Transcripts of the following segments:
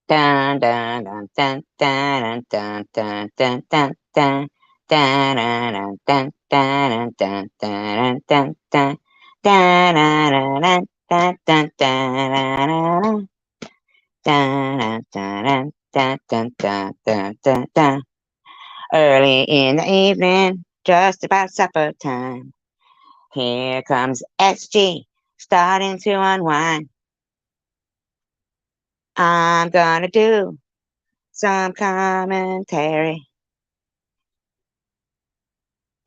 Dun dun dun dun dun dun dun dun dun dun. Dun dun dun dun dun dun dun dun. Dun dun dun dun dun dun. Dun dun dun dun dun dun dun dun dun. Early in the evening, just about supper time. Here comes SG, starting to unwind. I'm gonna do some commentary.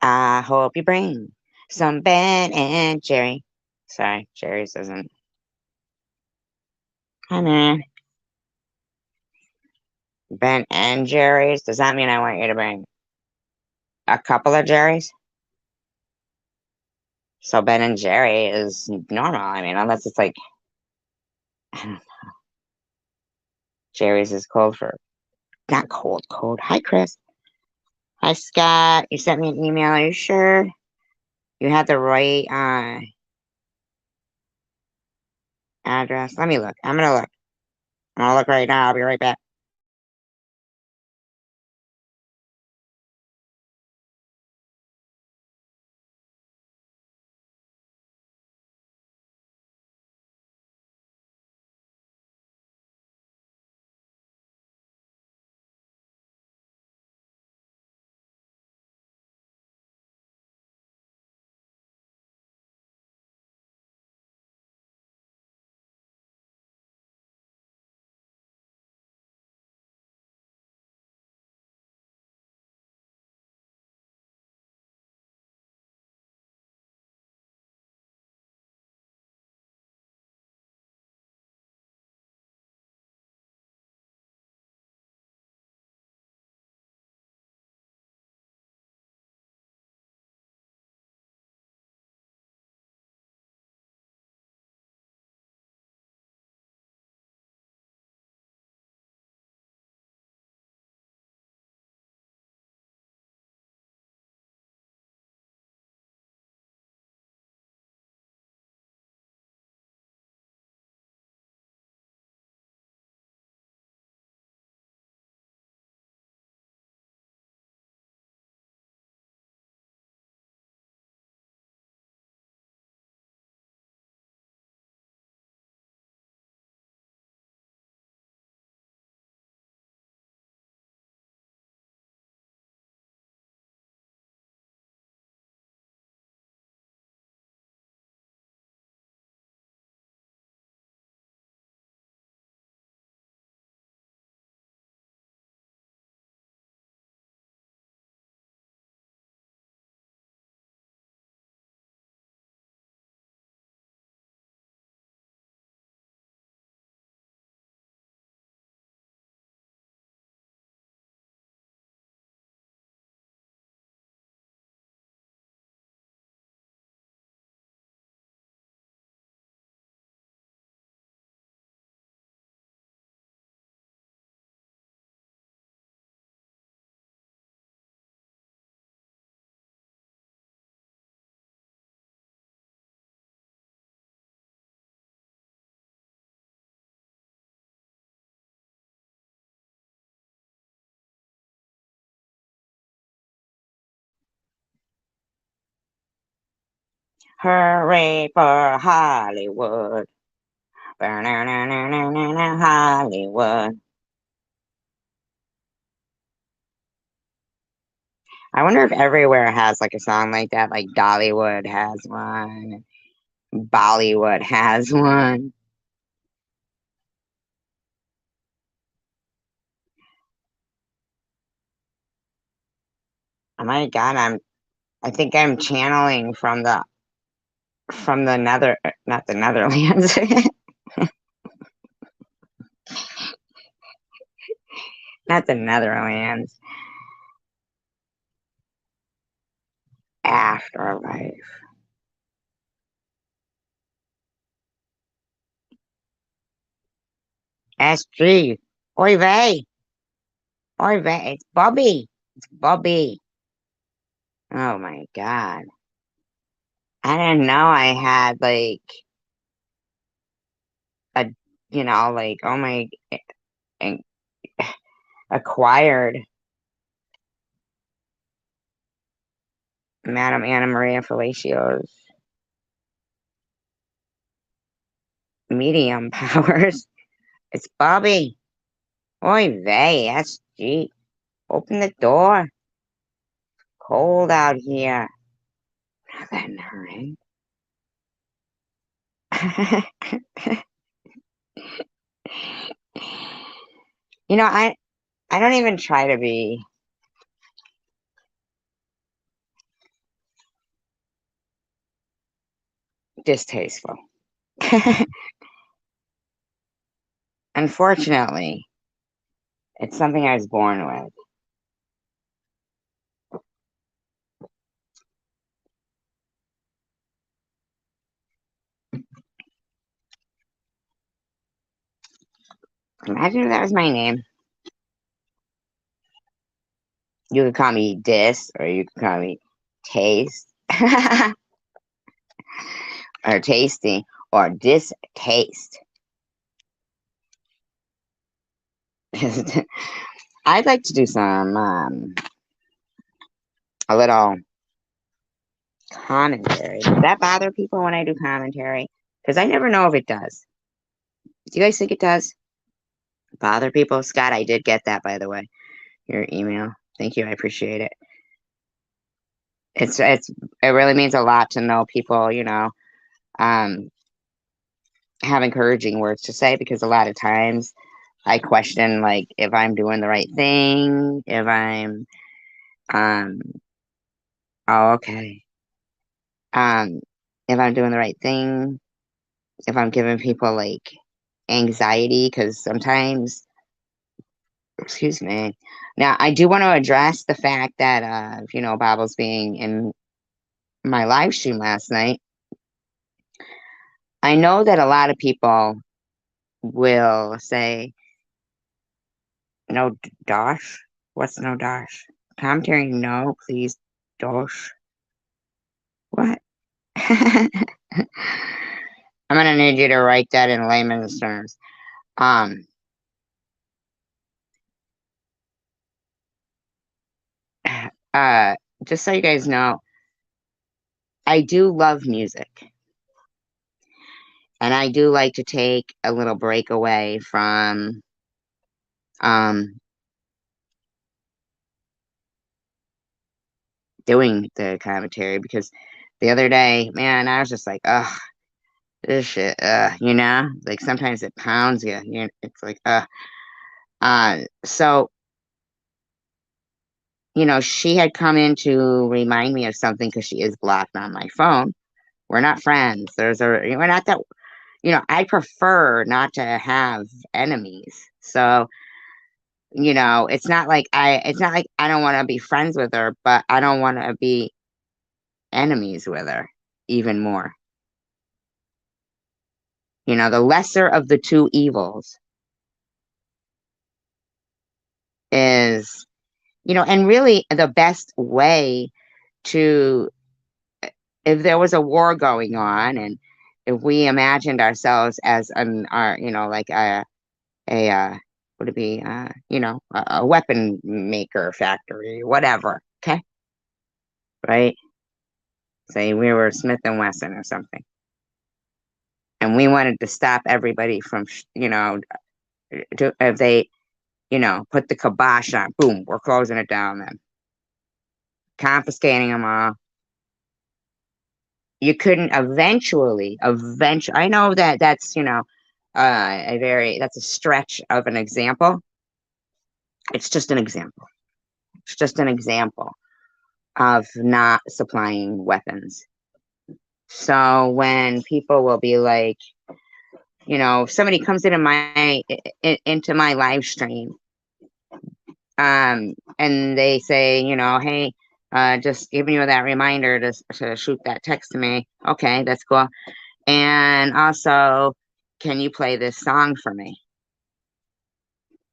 I hope you bring some Ben and Jerry. Sorry, Jerry's isn't. Hi, man. Ben and Jerry's? Does that mean I want you to bring a couple of Jerry's? So Ben and Jerry is normal. I mean, unless it's like Jerry's is cold for not cold, cold. Hi, Chris. Hi, Scott. You sent me an email. Are you sure you had the right address? Let me look. I'm gonna look. I'm gonna look right now. I'll be right back. Hooray for Hollywood. Hollywood. I wonder if everywhere has like a song like that, like Dollywood has one, Bollywood has one. Oh my God, I think I'm channeling from the not the Netherlands, not the Netherlands, afterlife. SG. Oy vey. Oy vey. It's Bobby. It's Bobby. Oh my God. I didn't know I had like a, like, oh my, and acquired Madame Anna Maria Fellatio's medium powers. It's Bobby. Oy vey, that's gee. Open the door. Cold out here. Not that nice. You know, I don't even try to be distasteful. Unfortunately, it's something I was born with. Imagine if that was my name. You could call me Dis, or you could call me Taste, or Tasty, or Distaste. I'd like to do some a little commentary. Does that bother people when I do commentary? Because I never know if it does. Do you guys think it does bother people? Scott, I did get that, by the way. Your email. Thank you. I appreciate it. It really means a lot to know people, um, have encouraging words to say, because a lot of times I question, like, if I'm doing the right thing, if I'm um oh, okay. Um if I'm doing the right thing, if I'm giving people like anxiety, because sometimes, excuse me. Now, I do want to address the fact that Bobbles being in my live stream last night. I know that a lot of people will say, no, Dosh? What's no Dosh? Commentary, no, please, Dosh. What? I'm gonna need you to write that in layman's terms. Um, uh, just so you guys know, I do love music, and I do like to take a little break away from um doing the commentary, because the other day, man, I was just like, ugh, this shit, like sometimes it pounds you. It's like, so she had come in to remind me of something, because she is blocked on my phone. We're not friends. We're not that, I prefer not to have enemies. So, it's not like I don't want to be friends with her, but I don't want to be enemies with her even more. The lesser of the two evils is, and really the best way to, if there was a war going on, and if we imagined ourselves as like a would it be a weapon maker factory, whatever, okay, right? Say we were Smith and Wesson or something, and we wanted to stop everybody from if they put the kibosh on, boom, we're closing it down, then confiscating them all. You couldn't eventually, I know that that's that's a stretch of an example. It's just an example. It's just an example of not supplying weapons. So when people will be like, if somebody comes into my live stream, and they say, hey, just giving you that reminder to shoot that text to me. Okay, that's cool. And also, can you play this song for me?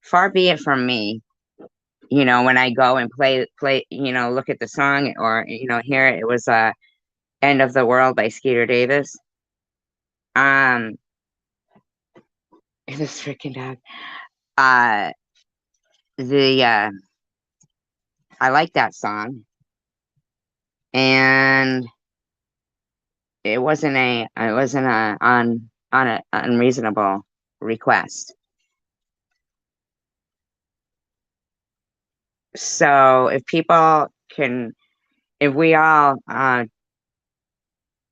Far be it from me, when I go and play, look at the song, or, hear it. It was End of the World by Skeeter Davis. This freaking dog. Uh, the I like that song, and it wasn't a on a unreasonable request. So if we all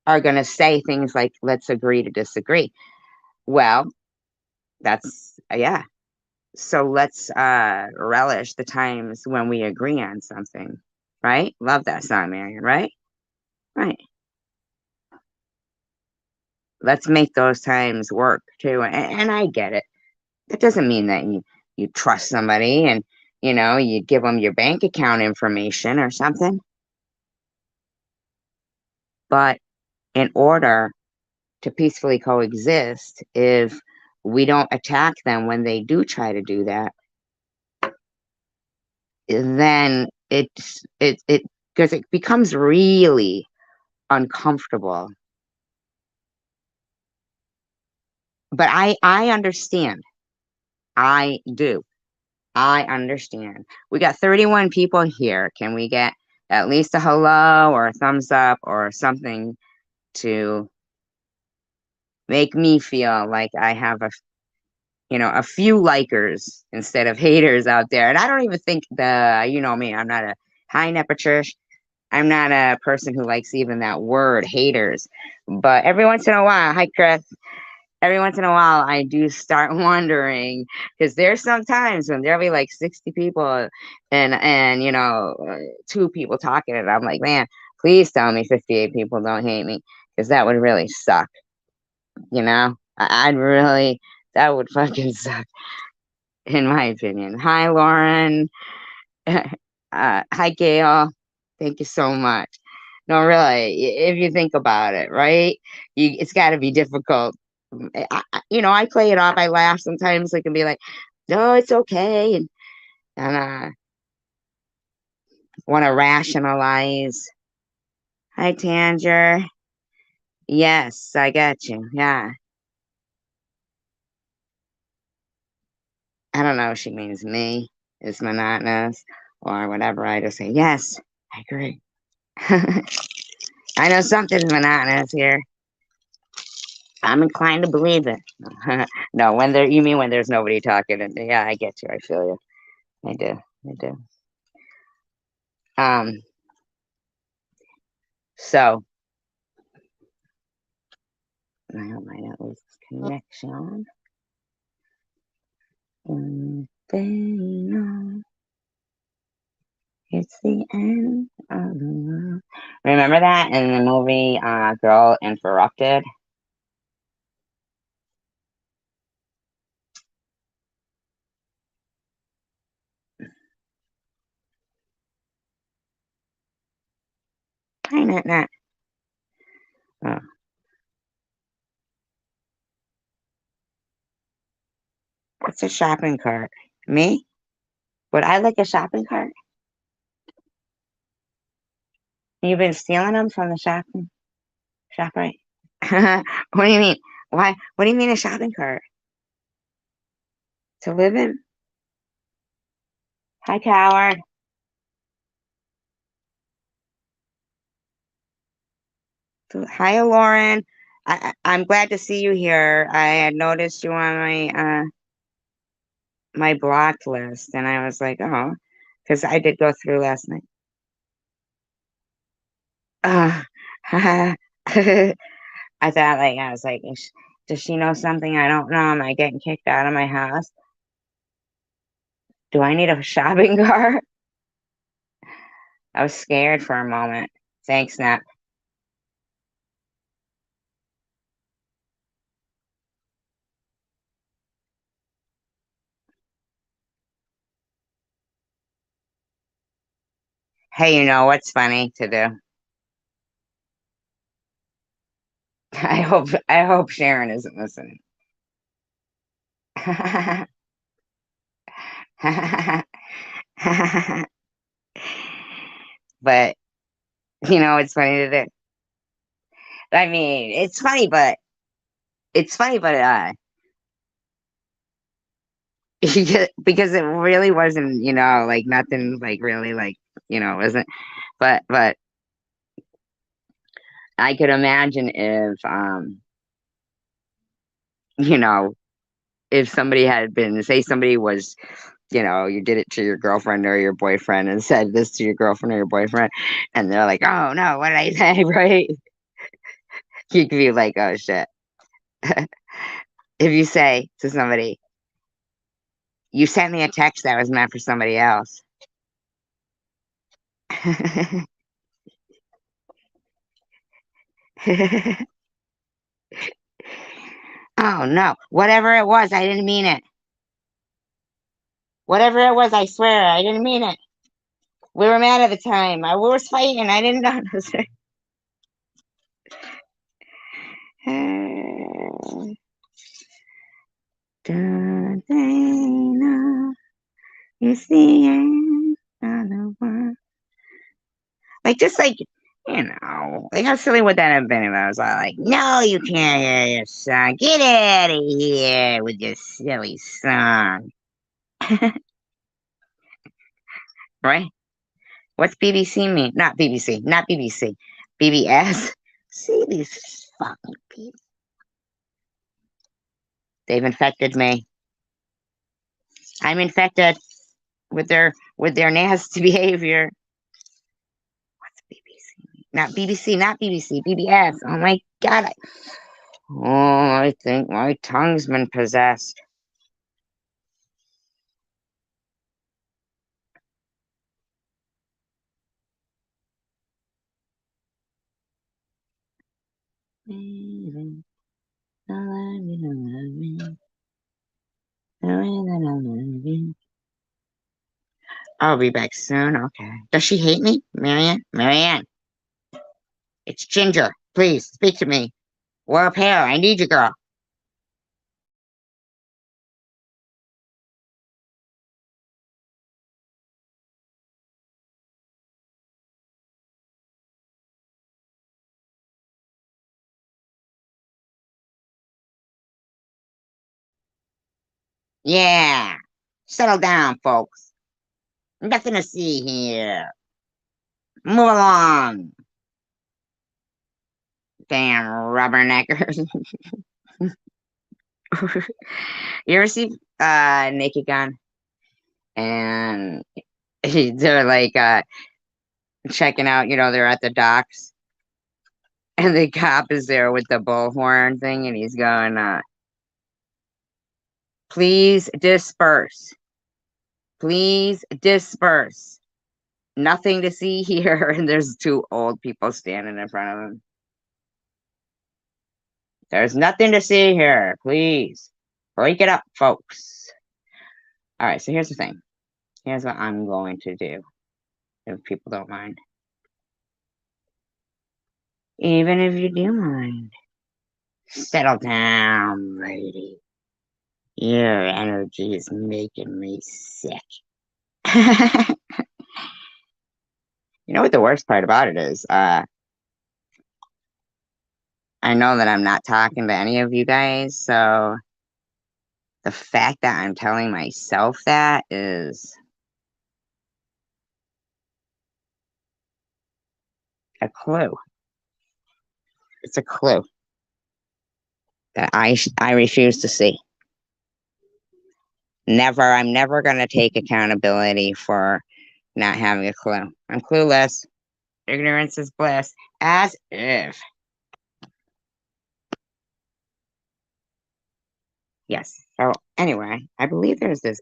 are going to say things like "let's agree to disagree," well, that's yeah. So let's relish the times when we agree on something, right? Love that song, Marion. Right, right. Let's make those times work too. And I get it. That doesn't mean that you trust somebody and you give them your bank account information or something. But in order to peacefully coexist, if we don't attack them when they do try to do that, then it because it becomes really uncomfortable. But I understand. I do. I understand. We got 31 people here. Can we get at least a hello or a thumbs up or something to make me feel like I have a few likers instead of haters out there? And I don't even think me, I'm not a high nepper. I'm not a person who likes even that word haters. But every once in a while, hi Chris, every once in a while I do start wondering because there's some times when there'll be like 60 people and two people talking and I'm like, man, please tell me 58 people don't hate me because that would really suck. I'd really that would fucking suck in my opinion. Hi Lauren. Hi Gail. Thank you so much. No, really, if you think about it, right? It's got to be difficult. I play it off. I laugh sometimes. I can be like, "No, it's okay," and want to rationalize. Hi, Tanger. Yes, I got you. Yeah, I don't know if she means me is monotonous or whatever. I just say yes. I agree. I know something's monotonous here. I'm inclined to believe it. No, you mean when there's nobody talking. Yeah, I get you. I feel you. I do. I do. Um, so I hope I don't lose this connection. They know it's the end of the world. Remember that in the movie Girl Interrupted? Hi, Nat Nat. Oh, what's a shopping cart? Me? Would I like a shopping cart? You've been stealing them from the shop, right? What do you mean? Why? What do you mean a shopping cart? To live in? Hi, coward. Hi, Lauren. I'm glad to see you here. I had noticed you on my blocked list, and I was like, oh, because I did go through last night. I thought, like, I was like, does she know something I don't know? Am I getting kicked out of my house? Do I need a shopping cart? I was scared for a moment. Thanks, Nat. Hey, you know what's funny to do? I hope Sharon isn't listening. But it's funny to do. I mean, it's funny, but because it really wasn't, like nothing, like really, like, wasn't. But I could imagine if, you know, if somebody had been, say, somebody was, you did it to your girlfriend or your boyfriend and said this to your girlfriend or your boyfriend, and they're like, "Oh no, what did I say?" Right? You could be like, "Oh shit." If you say to somebody, "You sent me a text that was meant for somebody else." Oh no, whatever it was, I didn't mean it. Whatever it was, I swear, I didn't mean it. We were mad at the time. We were fighting. I didn't know. You see it, other one. Like, just like, like how silly would that have been if I was all like, no, you can't hear your song. Get out of here with your silly song. Right? What's BBC mean? Not BBC, not BBC. BBS. See these fucking people. They've infected me. I'm infected with their nasty behavior. What's BBC? Not BBC, not BBC, BBS. Oh my god. I think my tongue's been possessed. I'll be back soon. Okay. Does she hate me? Marianne? Marianne, it's Ginger. Please speak to me. Wear a pair. I need you, girl. Yeah. Settle down, folks. Nothing to see here. Move along. Damn rubberneckers. You ever see Naked Gun? And they're like checking out, they're at the docks and the cop is there with the bullhorn thing and he's going, please disperse. Please disperse. Nothing to see here. And there's two old people standing in front of him. There's nothing to see here. Please break it up, folks. All right, so here's the thing. Here's what I'm going to do, if people don't mind. Even if you do mind, settle down, lady. Your energy is making me sick. You know what the worst part about it is? I know that I'm not talking to any of you guys, so the fact that I'm telling myself that is a clue. It's a clue that I refuse to see. Never, I'm never going to take accountability for not having a clue. I'm clueless. Ignorance is bliss. As if. Yes. So anyway, I believe there's this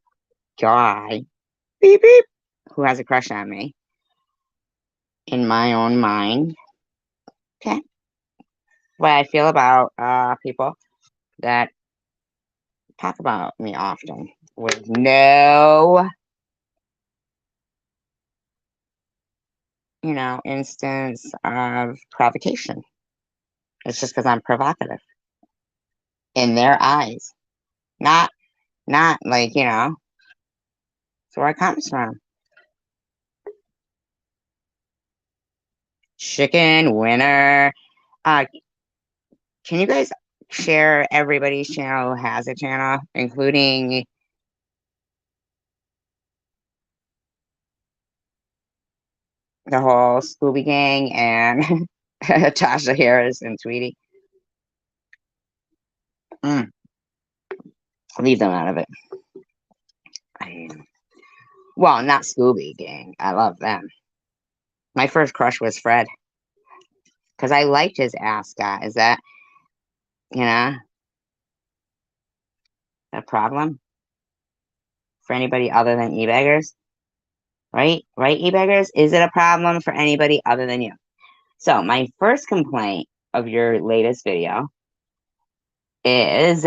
guy, beep beep, who has a crush on me in my own mind. Okay. What I feel about people that talk about me often with no, instance of provocation. It's just because I'm provocative in their eyes. Not not like, it's where it comes from. Chicken winner. Uh can you guys share everybody's channel who has a channel, including The whole Scooby Gang and Tasha Harris and Tweety. Leave them out of it. Well, not Scooby Gang. I love them. My first crush was Fred because I liked his ascot. Is that, a problem for anybody other than e-beggars? Right? Right, e-beggars? Is it a problem for anybody other than you? So my first complaint of your latest video is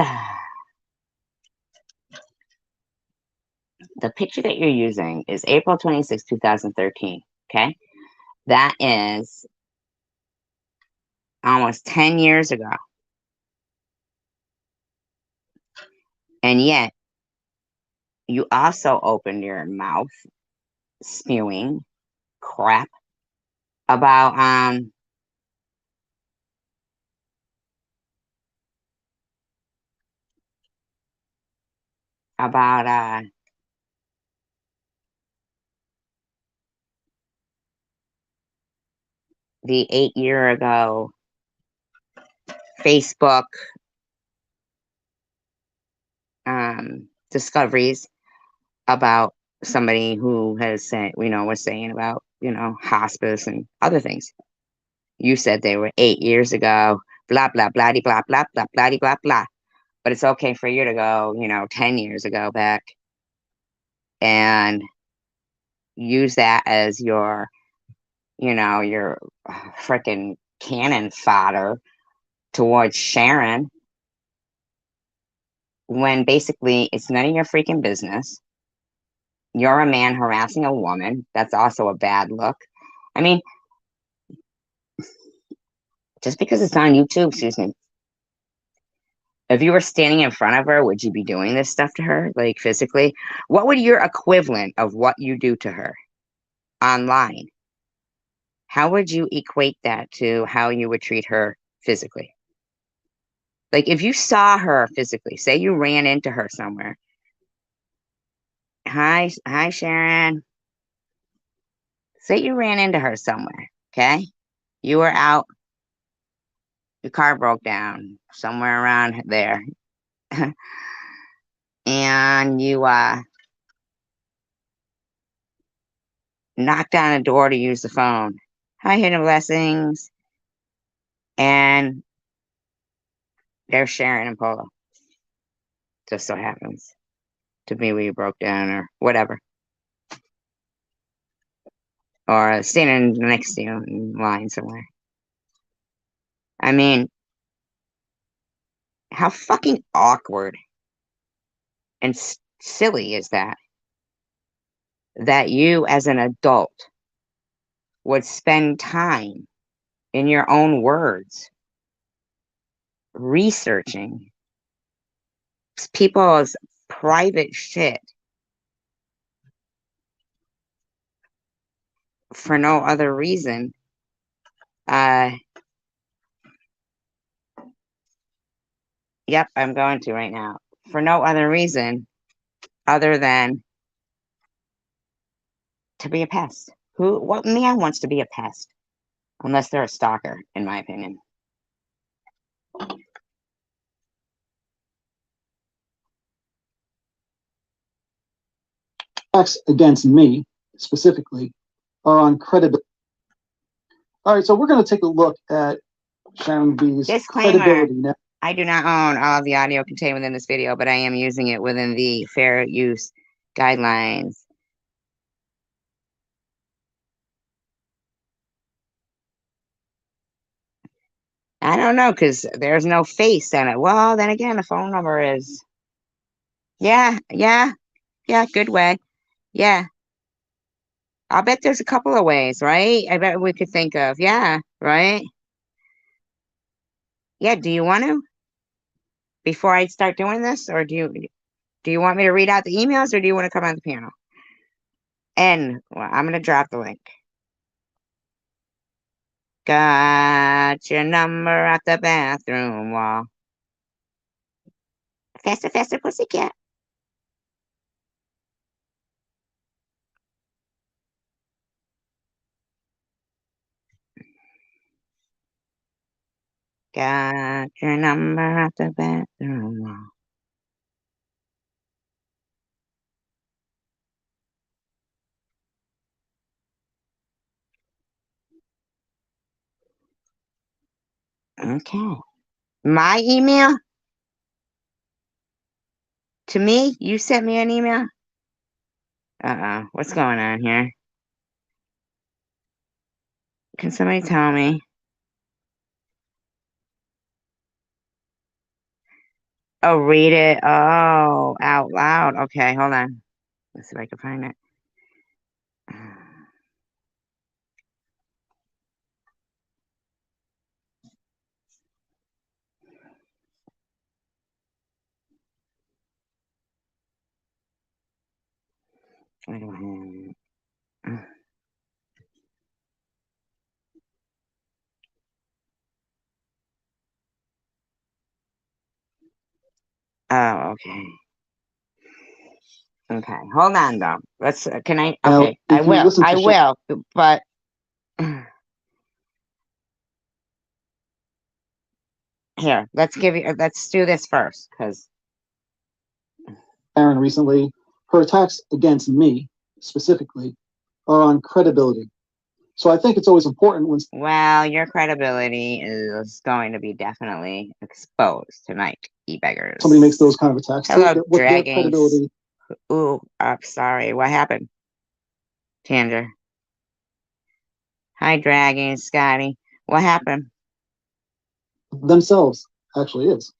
the picture that you're using is April 26, 2013. Okay. That is almost 10 years ago. And yet you also opened your mouth spewing crap about the 8 year ago Facebook discoveries about somebody who has said, was saying about, hospice and other things. You said they were 8 years ago, blah, blah, blah, blah, blah, blah, blah, blah, blah. But it's okay for you to go, 10 years ago back and use that as your, your freaking cannon fodder towards Sharon when basically it's none of your freaking business. You're a man harassing a woman. That's also a bad look. I mean, just because it's on YouTube, excuse me. If you were standing in front of her, would you be doing this stuff to her, like physically? What would your equivalent of what you do to her online? How would you equate that to how you would treat her physically? Like if you saw her physically, say you ran into her somewhere. Hi, Sharon. Say you ran into her somewhere, okay? You were out, your car broke down somewhere around there. And you knocked on a door to use the phone. Hi, Hidden Blessings. And there's Sharon and Polo. Just so happens to be where you broke down or whatever. Or standing next to you in line somewhere. I mean, how fucking awkward and silly is that? That you as an adult would spend time in your own words researching people's private shit for no other reason. Yep, I'm going to right now. For no other reason other than to be a pest. What man wants to be a pest? Unless they're a stalker, in my opinion. Attacks against me specifically are on credibility. All right, so we're going to take a look at Sharon B's credibility now. I do not own all of the audio contained within this video, but I am using it within the fair use guidelines. I don't know, because there's no face on it. Well, then again, the phone number is... Yeah, good way. Yeah. I'll bet there's a couple of ways, right? I bet we could think of. Yeah, right? Yeah, do you want to? Before I start doing this? Or do you want me to read out the emails, or do you want to come on the panel? And well, I'm going to drop the link. Got your number at the bathroom wall. Faster, faster, pussycat. Got your number at the bathroom wall. Okay. My email? To me? You sent me an email? Uh-oh. What's going on here? Can somebody tell me? Oh, read it. Oh, out loud. Okay, hold on. Let's see if I can find it. I don't have it. Oh, okay. Okay, hold on though. Let's. Can I? Now, Okay, I if you will. listen I to will. But here, let's give you. Let's do this first, because Sharon recently, her attacks against me specifically are on credibility. So I think it's always important when well, your credibility is going to be definitely exposed tonight, e-beggars. somebody makes those kind of attacks. Hello, What their dragging. credibility. Ooh, I'm sorry. What happened, Tanger? Hi, dragging Scotty. What happened? Themselves actually is.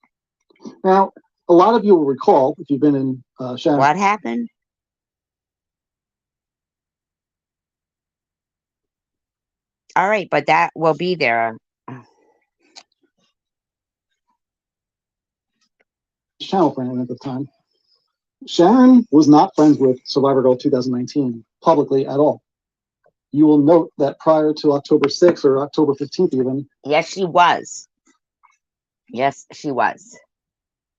Now, a lot of you will recall, if you've been in Sharon. What happened? All right, but that will be there. Channel friend at the time. Sharon was not friends with Survivor Girl 2019 publicly at all. You will note that prior to October 6th or October 15th even. Yes, she was. Yes, she was.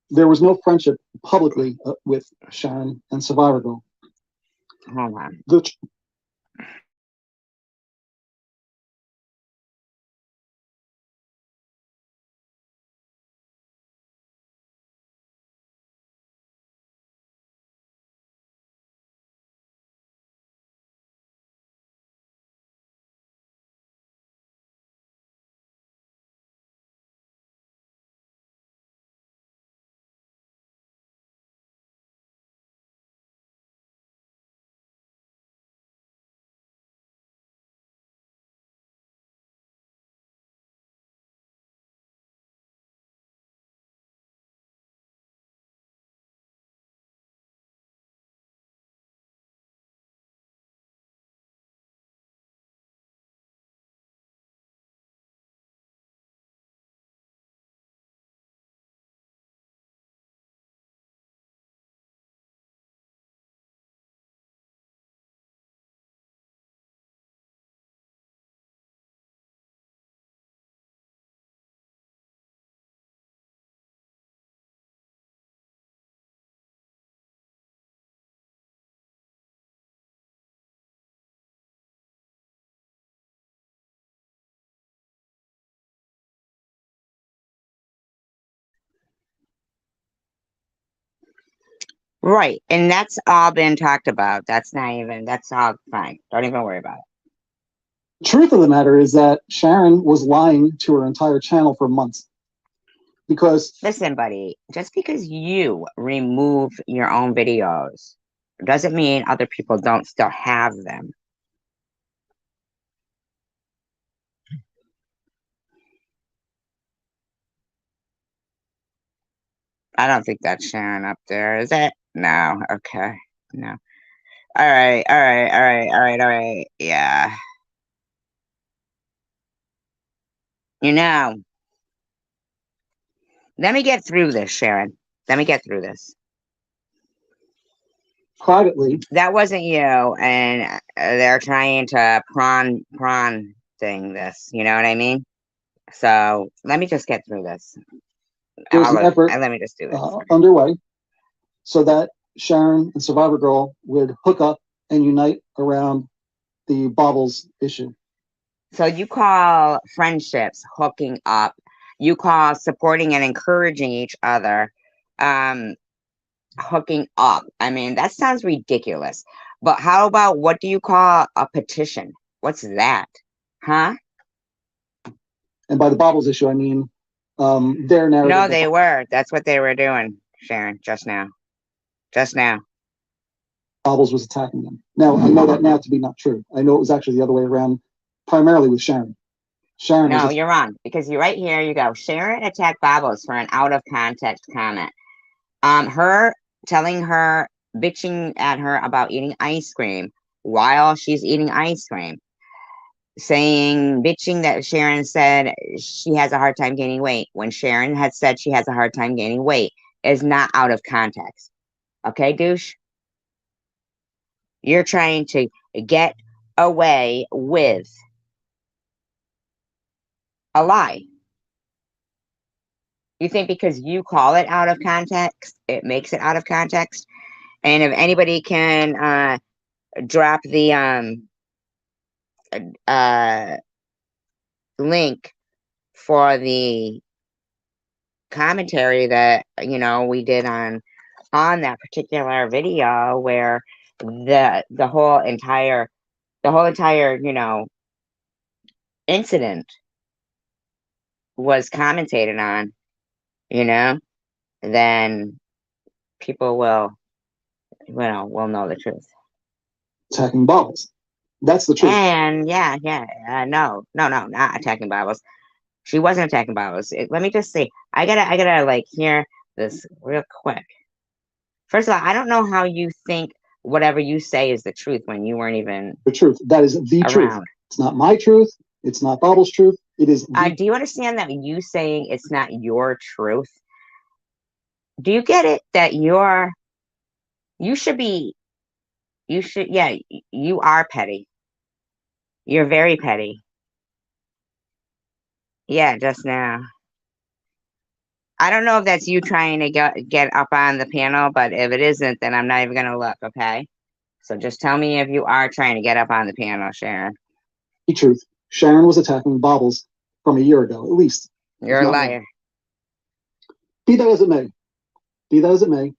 There was no friendship publicly with Sharon and Survivor Girl. Hold on. Right, and that's all been talked about. That's all fine. Don't even worry about it. The truth of the matter is that Sharon was lying to her entire channel for months. Because listen, buddy, just because you remove your own videos doesn't mean other people don't still have them. I don't think that's Sharon up there, is it? No. Okay. No. All right. All right. All right. All right. All right. Yeah. Let me get through this, Sharon. Let me get through this. Privately. That wasn't you, and they're trying to prawn thing this. You know what I mean? So let me just get through this. There's an effort let me just do this underway so that Sharon and Survivor Girl would hook up and unite around the Baubles issue. So you call friendships hooking up? you call supporting and encouraging each other, hooking up. I mean, that sounds ridiculous. But how about, what do you call a petition? What's that? Huh? And by the Baubles issue, I mean their narrative. No, they were. That's what they were doing, Sharon, just now. Just now. Baubles was attacking them. Now, I know that now to be not true. I know it was actually the other way around, primarily with Sharon. Sharon. No, you're wrong, because you right here, you go, Sharon attacked Baubles for an out of context comment. Her telling her, bitching at her about eating ice cream while she's eating ice cream, saying, bitching that Sharon said she has a hard time gaining weight when Sharon had said she has a hard time gaining weight, is not out of context. Okay, douche? You're trying to get away with a lie. You think because you call it out of context, it makes it out of context? And if anybody can drop the link for the commentary that we did on that particular video, where the whole entire incident was commentated on, then people will know the truth. Attacking Baubles. That's the truth. And no, not attacking Baubles. She wasn't attacking Baubles. Let me just say, I gotta like hear this real quick. First of all, I don't know how you think whatever you say is the truth when you weren't even the truth. That is the around. Truth. It's not my truth. It's not Baubles' truth. It is. Do you understand that you saying it's not your truth? Do you get it? That you are petty. You're very petty. Yeah, just now. I don't know if that's you trying to get up on the panel, but if it isn't, then I'm not even going to look, okay? So just tell me if you are trying to get up on the panel, Sharon. The truth. Sharon was attacking Baubles from a year ago, at least. You're a liar. Be that as it may. Be that as it may.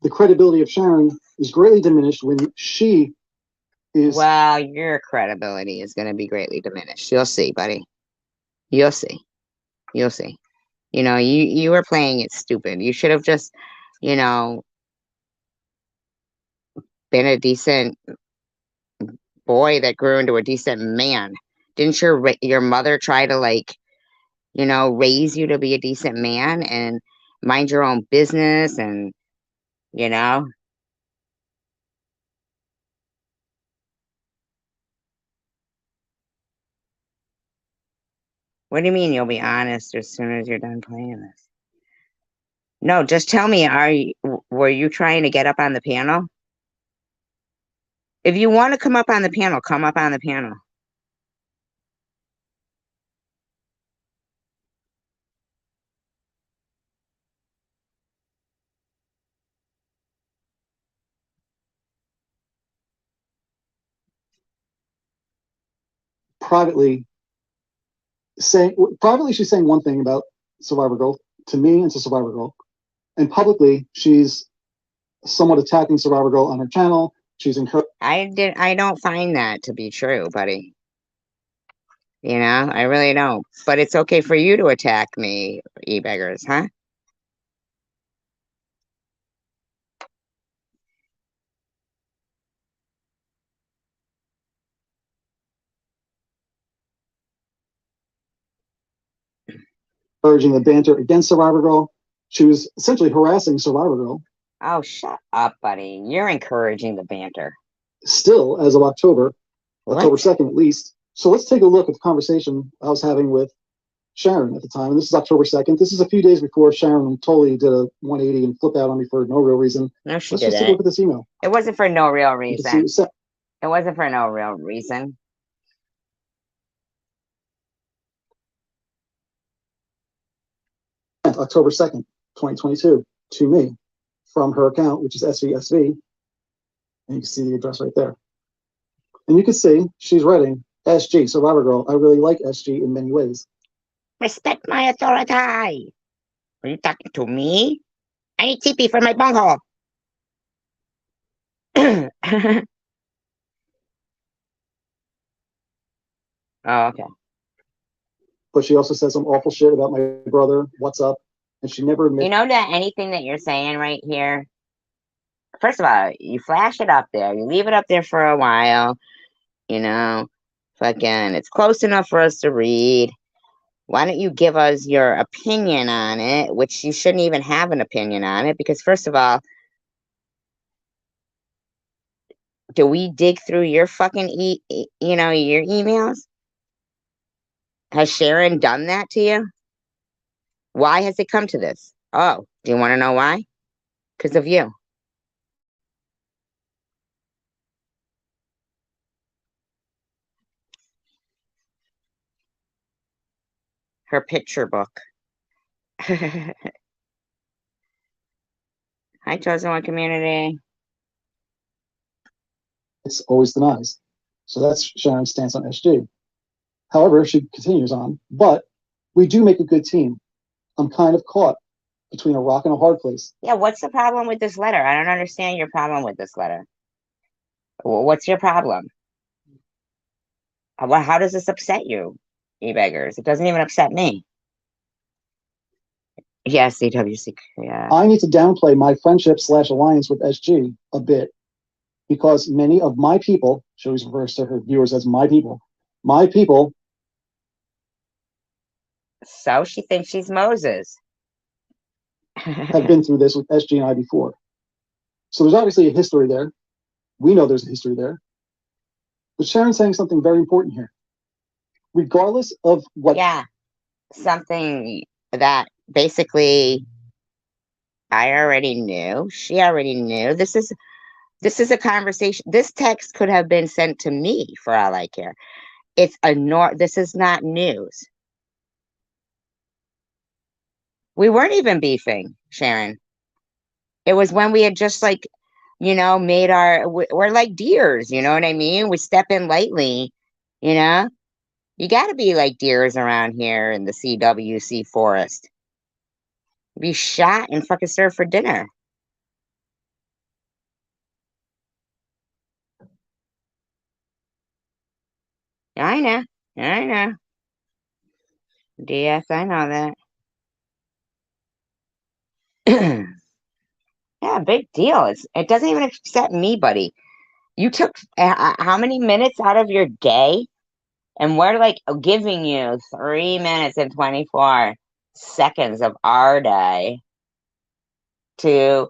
The credibility of Sharon is greatly diminished when she is... Well, your credibility is going to be greatly diminished. You'll see, buddy. You'll see. You'll see. You were playing it stupid. You should have just, been a decent boy that grew into a decent man. Didn't your mother try to raise you to be a decent man and mind your own business and, What do you mean you'll be honest as soon as you're done playing this? No, just tell me, were you trying to get up on the panel? If you want to come up on the panel, come up on the panel. Privately, she's saying one thing about Survivor Girl to me and to Survivor Girl, and publicly she's somewhat attacking Survivor Girl on her channel. She's encouraged. I don't find that to be true, buddy. I really don't. But it's okay for you to attack me, e-beggars, huh? Urging the banter against Survivor Girl. She was essentially harassing Survivor Girl. Oh, shut up, buddy. You're encouraging the banter. Still, as of October 2nd at least. So let's take a look at the conversation I was having with Sharon at the time. And this is October 2nd. This is a few days before Sharon totally did a 180 and flipped out on me for no real reason. No, she didn't. Let's just take a look at this email. It wasn't for no real reason. It wasn't for no real reason. October 2nd, 2022, to me, from her account, which is SVSV. And you can see the address right there. And you can see she's writing, SG, Survivor Girl. I really like SG in many ways. Respect my authority. Are you talking to me? I need TP for my bunghole. Oh, okay. But she also said some awful shit about my brother. What's up? And she never You admits. know that anything that you're saying right here, first of all, you flash it up there, you leave it up there for a while, you know, fucking, it's close enough for us to read. Why don't you give us your opinion on it, which you shouldn't even have an opinion on it, because first of all, do we dig through your fucking, your emails? Has Sharon done that to you? Why has it come to this? Oh, do you want to know why? Because of you. Her picture book. Hi, Chosen One Community. It's always denies. So that's Sharon's stance on SG. However, she continues on, but we do make a good team. I'm kind of caught between a rock and a hard place. Yeah, what's the problem with this letter? I don't understand your problem with this letter. What's your problem? How does this upset you, e-beggars? It doesn't even upset me. Yes, CWC. Yeah. I need to downplay my friendship / alliance with SG a bit because many of my people, she always refers to her viewers as my people, So she thinks she's Moses. have been through this with SG and I before. So there's obviously a history there. We know there's a history there. But Sharon's saying something very important here. Regardless of what. Yeah, something that basically I already knew. She already knew. This is a conversation. This text could have been sent to me for all I care. This is not news. We weren't even beefing, Sharon. It was when we had just made we're like deers, you know what I mean? We step in lightly, you know? You got to be like deers around here in the CWC forest. Be shot and fucking served for dinner. I know. I know. DS, I know that. Yeah, big deal. It doesn't even upset me, buddy. You took how many minutes out of your day? And we're like giving you 3 minutes and 24 seconds of our day to,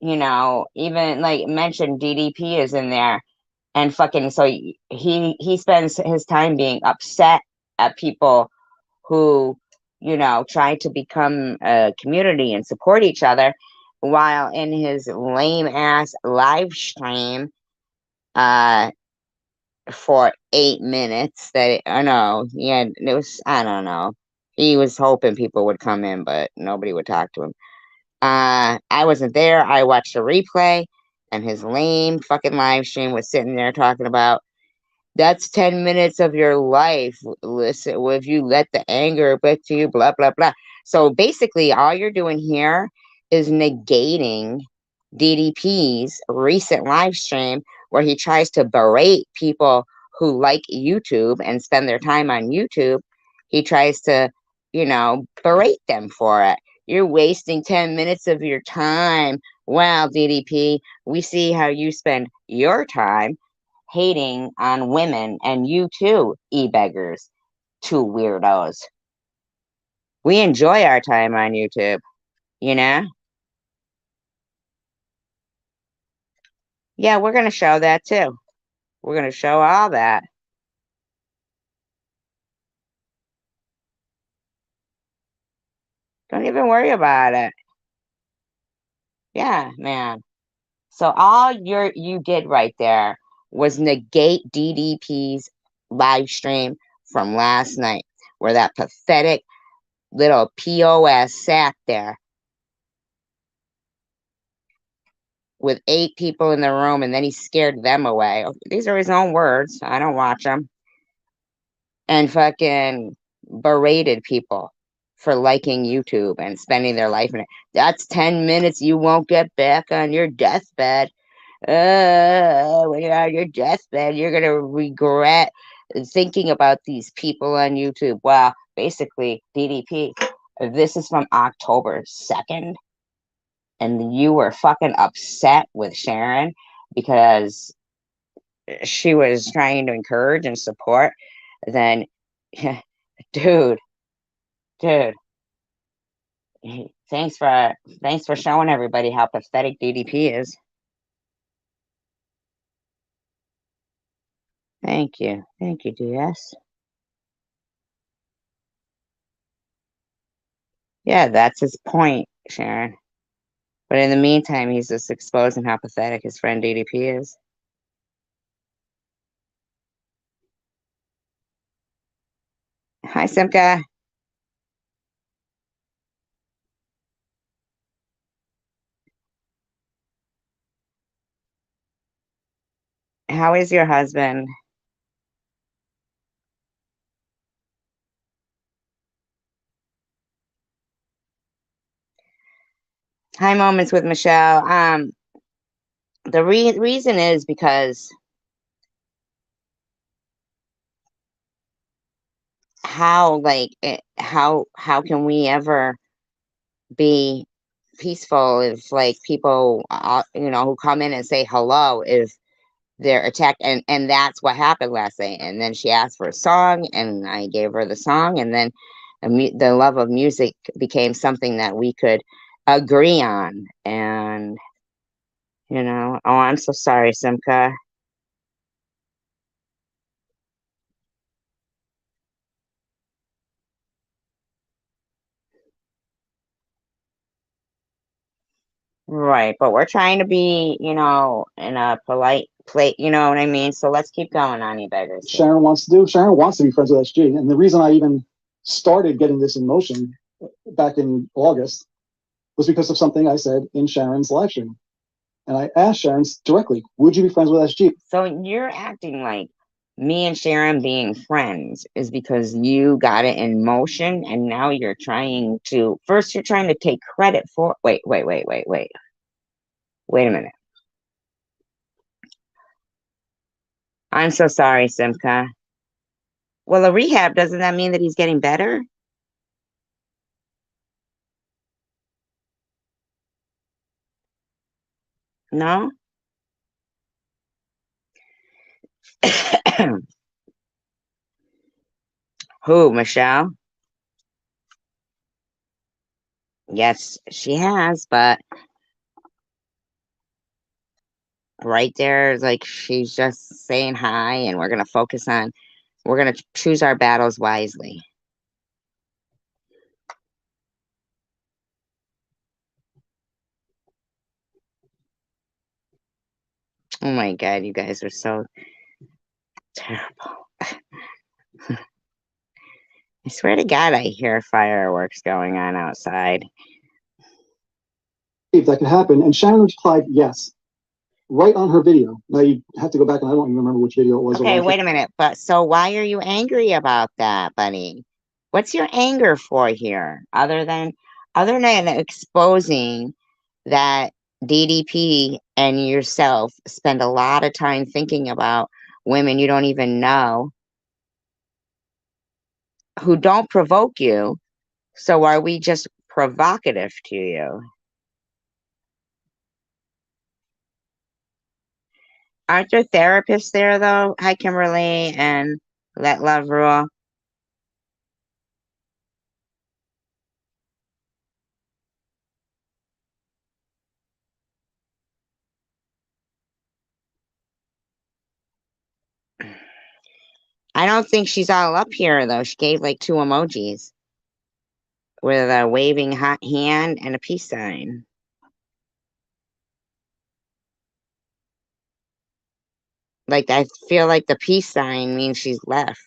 even like mention DDP is in there. And fucking, so he spends his time being upset at people who, try to become a community and support each other, while in his lame ass live stream, for 8 minutes I know, yeah, it was, I don't know. He was hoping people would come in, but nobody would talk to him. I wasn't there. I watched the replay, and his lame fucking live stream was sitting there talking about that's 10 minutes of your life. Listen, if you let the anger get to you, blah, blah, blah. So basically, all you're doing here is negating DDP's recent live stream where he tries to berate people who like YouTube and spend their time on YouTube. He tries to, berate them for it. You're wasting 10 minutes of your time. Wow, DDP, we see how you spend your time hating on women, and you too, e-beggars, two weirdos. We enjoy our time on YouTube, you know? Yeah, we're going to show that too. We're going to show all that. Don't even worry about it. Yeah, man. So all you did right there was negate DDP's live stream from last night, where that pathetic little POS sat there with 8 people in the room, and then he scared them away. These are his own words. I don't watch them. And fucking berated people for liking YouTube and spending their life in it. That's 10 minutes you won't get back on your deathbed. When you're on your deathbed, you're gonna regret thinking about these people on YouTube. Well, basically, DDP, this is from October 2nd, and you were fucking upset with Sharon because she was trying to encourage and support, then dude, dude, thanks for showing everybody how pathetic DDP is. Thank you, DS. Yeah, that's his point, Sharon. But in the meantime, he's just exposing how pathetic his friend DDP is. Hi, Simka. How is your husband? Hi, Moments with Michelle. The reason is because how can we ever be peaceful if like people who come in and say hello, if they're attacked, and that's what happened last night. And then she asked for a song and I gave her the song, and then the love of music became something that we could agree on. And oh, I'm so sorry, Simka. Right, but we're trying to be, in a polite place, you know what I mean? So let's keep going on, you beggars. Sharon wants to be friends with SG. And the reason I even started getting this in motion back in August was because of something I said in Sharon's live stream. And I asked Sharon directly, would you be friends with SG? So you're acting like me and Sharon being friends is because you got it in motion, and now you're trying to take credit for. Wait. Wait a minute. I'm so sorry, Simka. Well, a rehab, doesn't that mean that he's getting better? No? Who, Michelle? Yes, she has, but right there, like she's just saying hi, and we're gonna choose our battles wisely. Oh my God, you guys are so terrible. I swear to God, I hear fireworks going on outside. If that could happen. And Sharon replied, yes, right on her video. Now you have to go back, and I don't even remember which video it was. Okay, wait a minute. But so why are you angry about that, buddy? What's your anger for here? Other than exposing that DDP and yourself spend a lot of time thinking about women you don't even know who don't provoke you. So are we just provocative to you? Aren't there therapists there though? Hi, Kimberly, and Let Love Rule. I don't think she's all up here though. She gave like 2 emojis with a waving hot hand and a peace sign. Like I feel like the peace sign means she's left.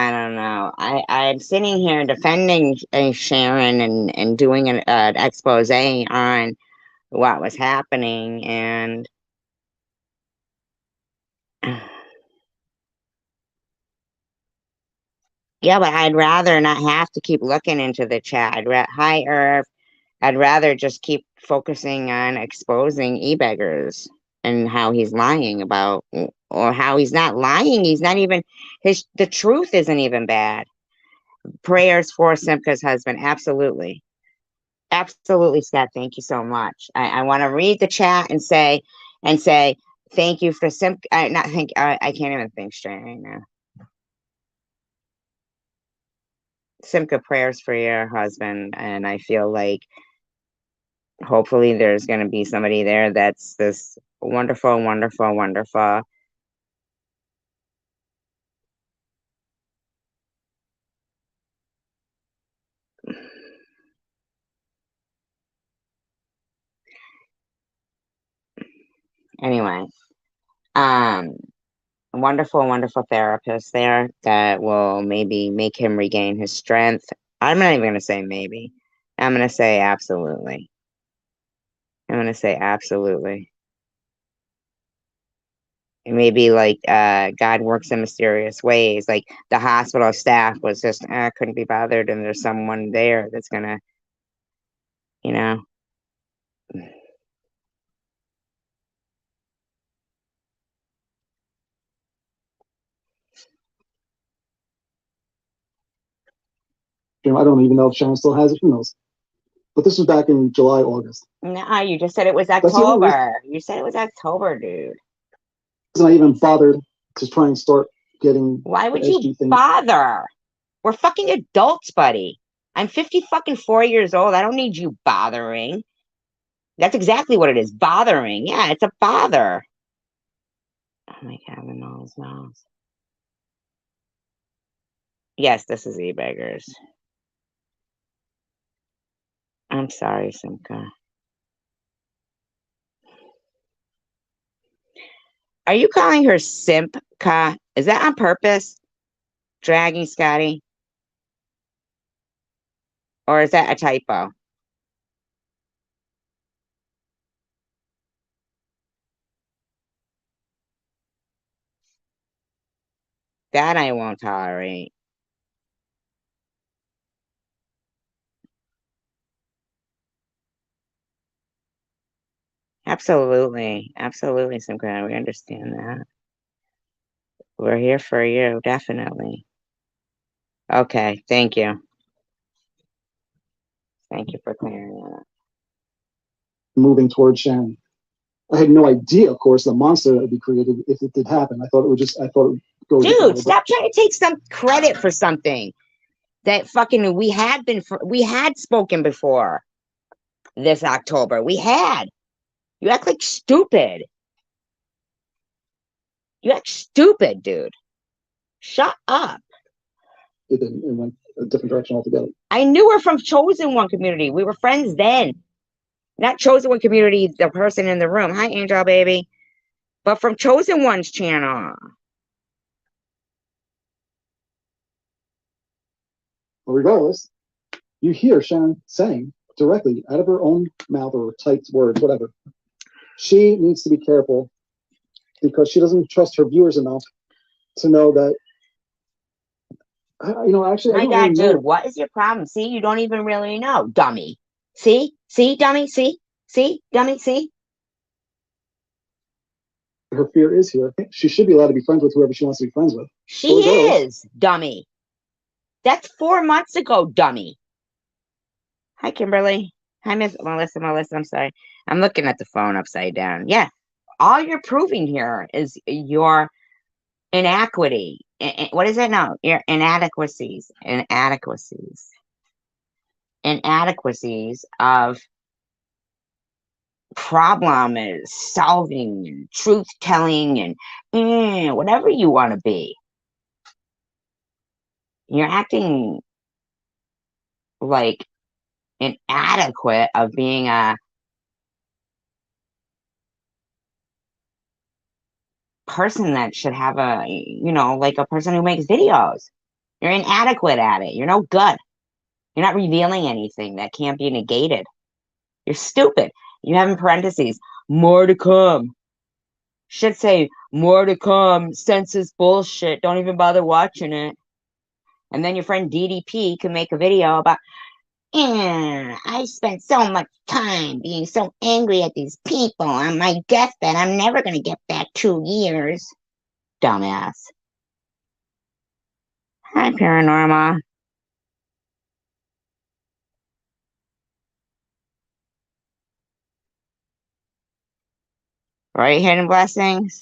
I don't know. I'm sitting here defending Sharon and doing an expose on what was happening, and yeah, but I'd rather not have to keep looking into the chat. Hi, Irv. I'd rather just keep focusing on exposing e-beggars and how he's lying about, or how he's not lying. He's not even the truth isn't even bad. Prayers for Simka's husband. Absolutely. Absolutely, Scott. Thank you so much. I want to read the chat and say, thank you for not think, I can't even think straight right now. Simka, prayers for your husband. And I feel like hopefully there's going to be somebody there that's this wonderful, wonderful, wonderful. Anyway, wonderful, wonderful therapist there that will maybe make him regain his strength. I'm not even going to say maybe. I'm going to say absolutely. I'm going to say absolutely. It may be like God works in mysterious ways. Like the hospital staff was just couldn't be bothered, and there's someone there that's gonna, you know. I don't even know if Sharon still has it. Who knows? But this was back in July, August. No, you just said it was That's the only October. You said it was October, dude. reason I even bothered to try and start getting Why would the you SG thing. bother? We're fucking adults, buddy. I'm 50 fucking 4 years old. I don't need you bothering. That's exactly what it is. Bothering. Yeah, it's a bother. Oh my God, the nose. Yes, this is e-beggars. I'm sorry, Simka. Are you calling her Simpka? Is that on purpose? Dragging Scotty? Or is that a typo? That I won't tolerate. Absolutely. Absolutely, Simka. We understand that. We're here for you, definitely. Okay, thank you. Thank you for clearing that up. Moving towards Sharon. I had no idea, of course, the monster that would be created if it did happen. I thought it would go. Dude, stop trying to take some credit for something that fucking we had spoken before this October. We had. You act like stupid. You act stupid, dude. Shut up. It went a different direction altogether. I knew her from Chosen One community. We were friends then. Not Chosen One community, the person in the room. Hi, Angel baby. But from Chosen One's channel. But regardless, you hear Sharon saying directly out of her own mouth or typed words, whatever. She needs to be careful because she doesn't trust her viewers enough to know that. Actually, My God, dude, what is your problem? See, you don't even really know, dummy. See, dummy, see, dummy, see. Her fear is here. She should be allowed to be friends with whoever she wants to be friends with. She is, dummy. That's 4 months ago, dummy. Hi, Kimberly. Hi, Miss Melissa. I'm sorry. I'm looking at the phone upside down. Yeah. All you're proving here is your inadequacy. What is it now? Your inadequacies of problem is solving and truth telling and whatever you want to be. You're acting like inadequate of being a person that should have like a person who makes videos. You're inadequate at it. You're no good. You're not revealing anything that can't be negated. You're stupid. You have in parentheses, more to come. Should say, more to come. Census bullshit. Don't even bother watching it. And then your friend DDP can make a video about, I spent so much time being so angry at these people on my deathbed. I'm never going to get back 2 years. Dumbass. Hi, Paranormal. Right, Hidden Blessings?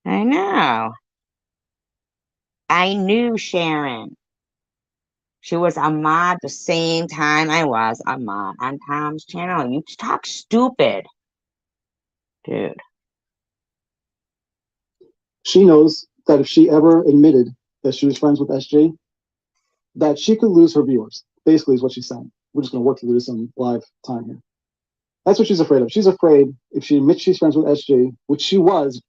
I know. I knew Sharon. She was a mod the same time I was a mod on Tom's channel. You talk stupid, dude. She knows that if she ever admitted that she was friends with SJ, that she could lose her viewers. Basically, is what she's saying. We're just going to work to lose some live time here. That's what she's afraid of. She's afraid if she admits she's friends with SJ, which she was.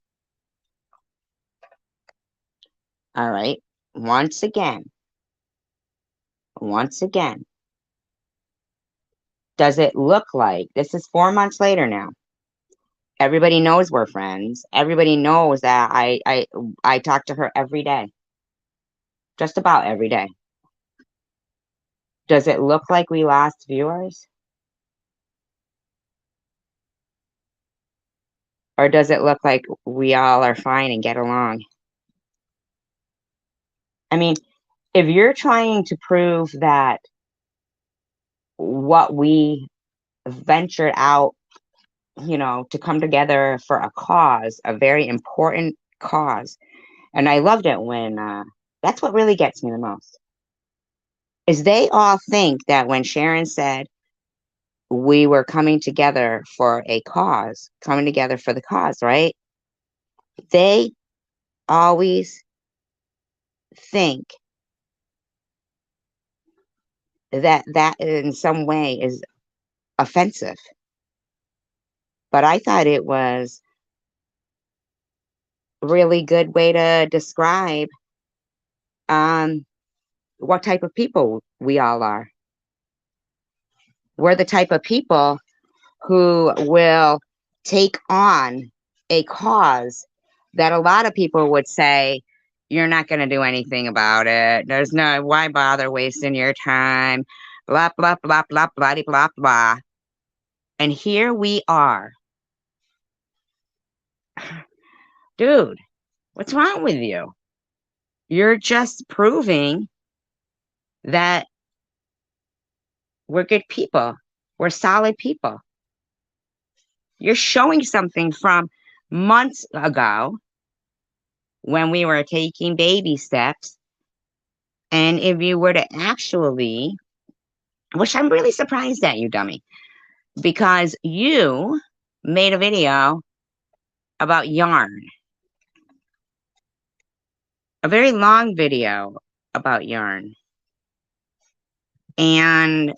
All right. Once again, does it look like this is 4 months later now? Everybody knows we're friends. Everybody knows that I talk to her every day. Just about every day. Does it look like we lost viewers? Or does it look like we all are fine and get along? I mean, if you're trying to prove that what we ventured out, to come together for a cause, a very important cause, and I loved it when, that's what really gets me the most, is they all think that when Sharon said we were coming together for a cause, coming together for the cause, right? They always think that in some way is offensive. But I thought it was a really good way to describe what type of people we all are. We're the type of people who will take on a cause that a lot of people would say, you're not going to do anything about it. There's no, why bother wasting your time? Blah, blah, blah, blah, blah, blah, blah. And here we are. Dude, what's wrong with you? You're just proving that we're good people. We're solid people. You're showing something from months ago when we were taking baby steps. And if you were to actually, which I'm really surprised at you, dummy, because you made a video about yarn, a very long video about yarn. And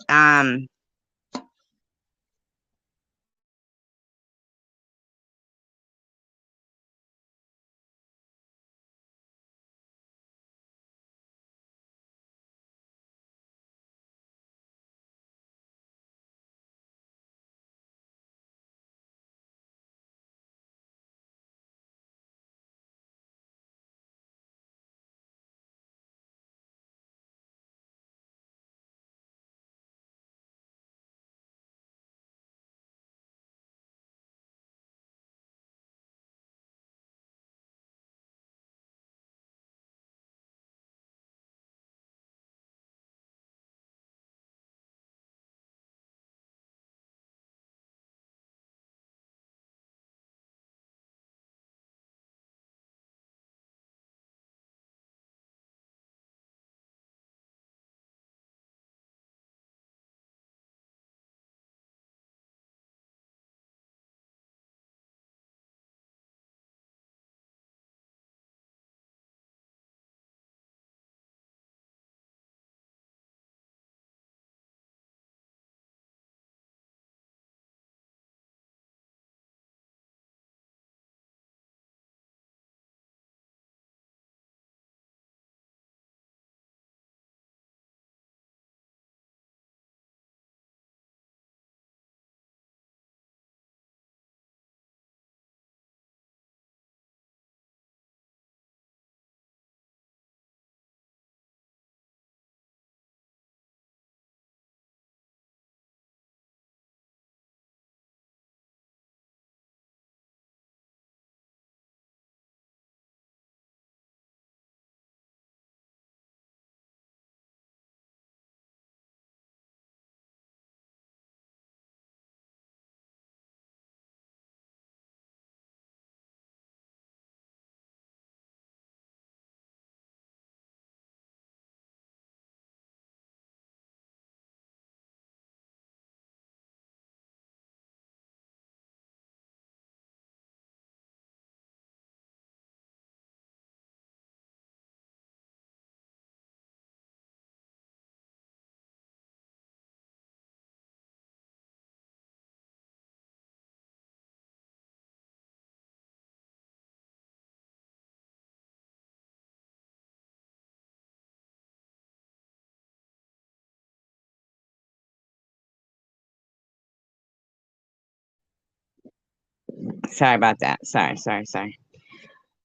Sorry about that. Sorry.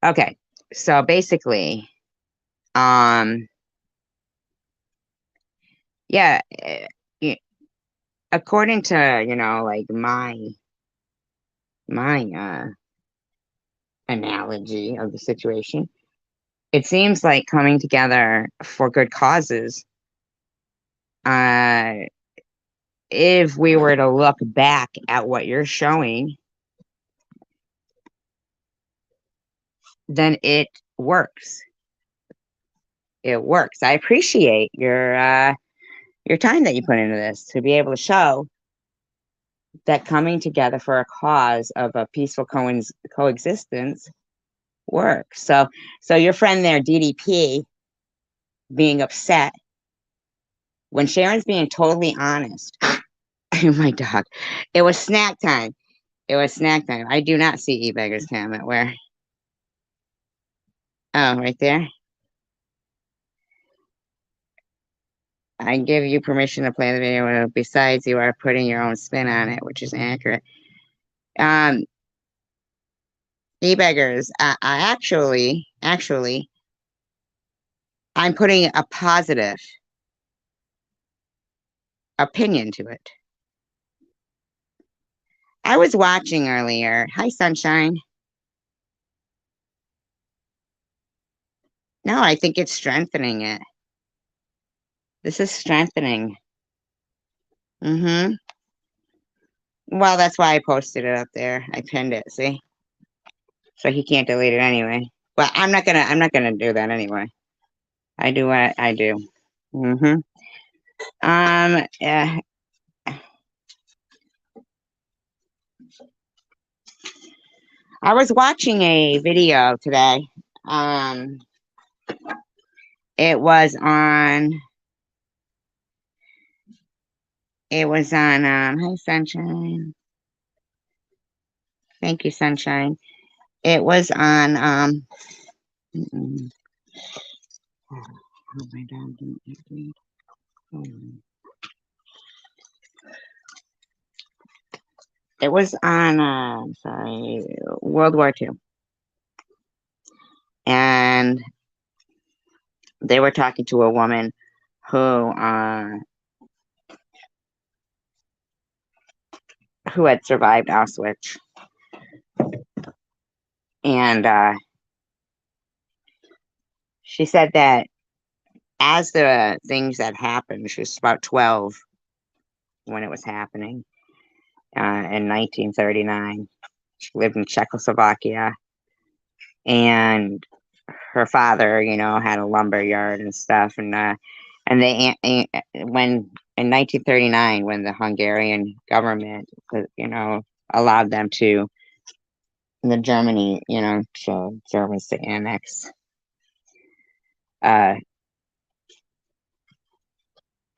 Okay. So basically, yeah, according to, like my analogy of the situation, it seems like coming together for good causes, uh if we were to look back at what you're showing, then it works. It works. I appreciate your time that you put into this to be able to show that coming together for a cause of a peaceful coexistence works. So your friend there, DDP, being upset when Sharon's being totally honest. Oh my dog. It was snack time. It was snack time. I do not see E-Beggar's comment. Where? Oh, right there. I give you permission to play the video. Besides, you are putting your own spin on it, which is accurate. E-Beggars, I actually, I'm putting a positive opinion to it. I was watching earlier. Hi, Sunshine. No, I think it's strengthening it. This is strengthening. Mm-hmm. Well, that's why I posted it up there. I pinned it, see? So he can't delete it anyway. Well, I'm not gonna do that anyway. I do what I do. Mm-hmm. Yeah. I was watching a video today. It was on hi Sunshine. Thank you, Sunshine. It was on oh my God, it was on sorry, World War II. And they were talking to a woman who had survived Auschwitz. And she said that as the things that happened, she was about 12 when it was happening in 1939. She lived in Czechoslovakia. And her father, had a lumber yard and stuff. And they, when in 1939, when the Hungarian government, allowed them to, the Germany, to Germans to annex.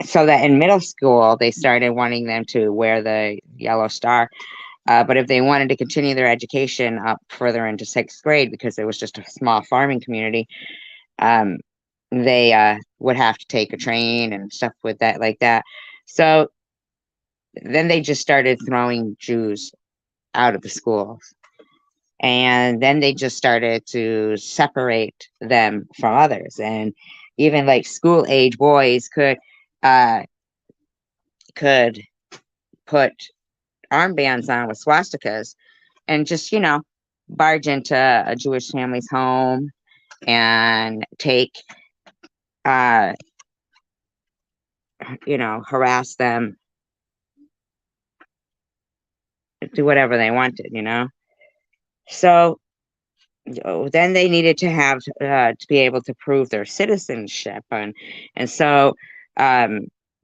So that in middle school, they started wanting them to wear the yellow star. But if they wanted to continue their education up further into 6th grade, because it was just a small farming community, they would have to take a train and stuff with that, like that. So then they just started throwing Jews out of the schools. And then they just started to separate them from others. And even like school age boys could put armbands on with swastikas and just, barge into a Jewish family's home and take, harass them, do whatever they wanted, So then they needed to have to be able to prove their citizenship, and so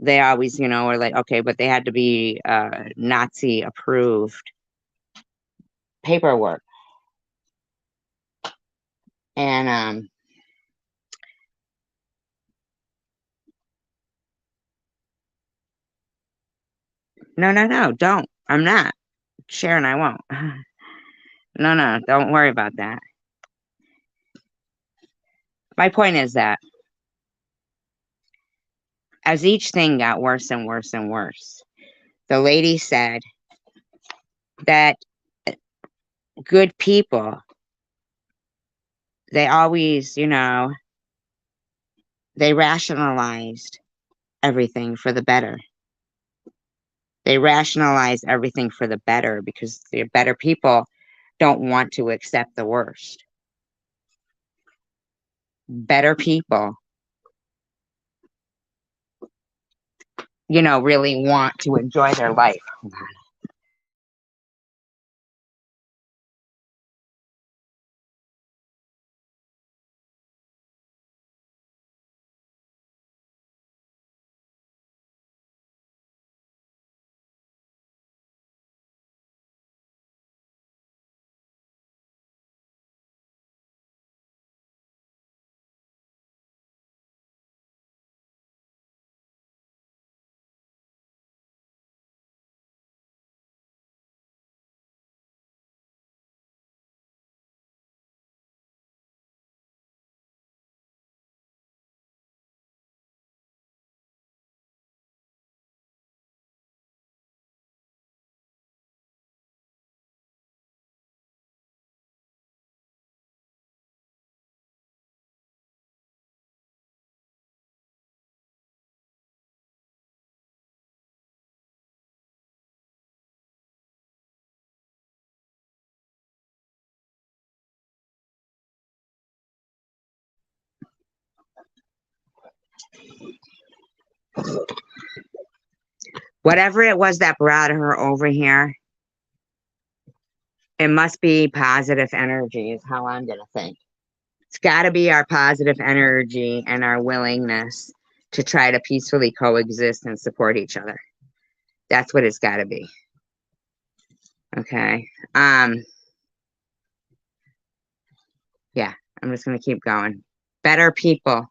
they always, were like, okay, but they had to be Nazi approved paperwork, and no, don't. I'm not. Sharon, I won't. No, don't worry about that. My point is that as each thing got worse and worse and worse, the lady said that good people, they always, they rationalized everything for the better. They rationalize everything for the better because the better people don't want to accept the worst. Better people, really want to enjoy their life. Whatever it was that brought her over here, it must be positive energy, is how I'm going to think. It's got to be our positive energy and our willingness to try to peacefully coexist and support each other. That's what it's got to be. Okay. Yeah, I'm just going to keep going. Better people.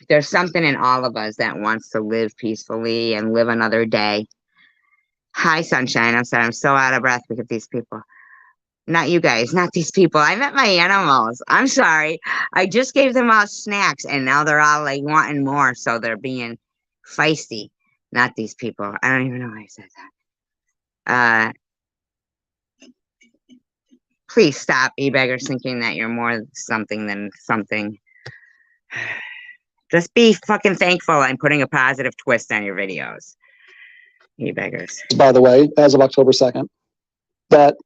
There's something in all of us that wants to live peacefully and live another day. Hi, sunshine. I'm sorry. I'm so out of breath because of these people. Not you guys, not these people. I met my animals. I'm sorry. I just gave them all snacks and now they're all like wanting more. So they're being feisty. Not these people. I don't even know why I said that. Please stop, e-beggars, thinking that you're more something than something. Just be fucking thankful and putting a positive twist on your videos. E-beggars. By the way, as of October 2nd, that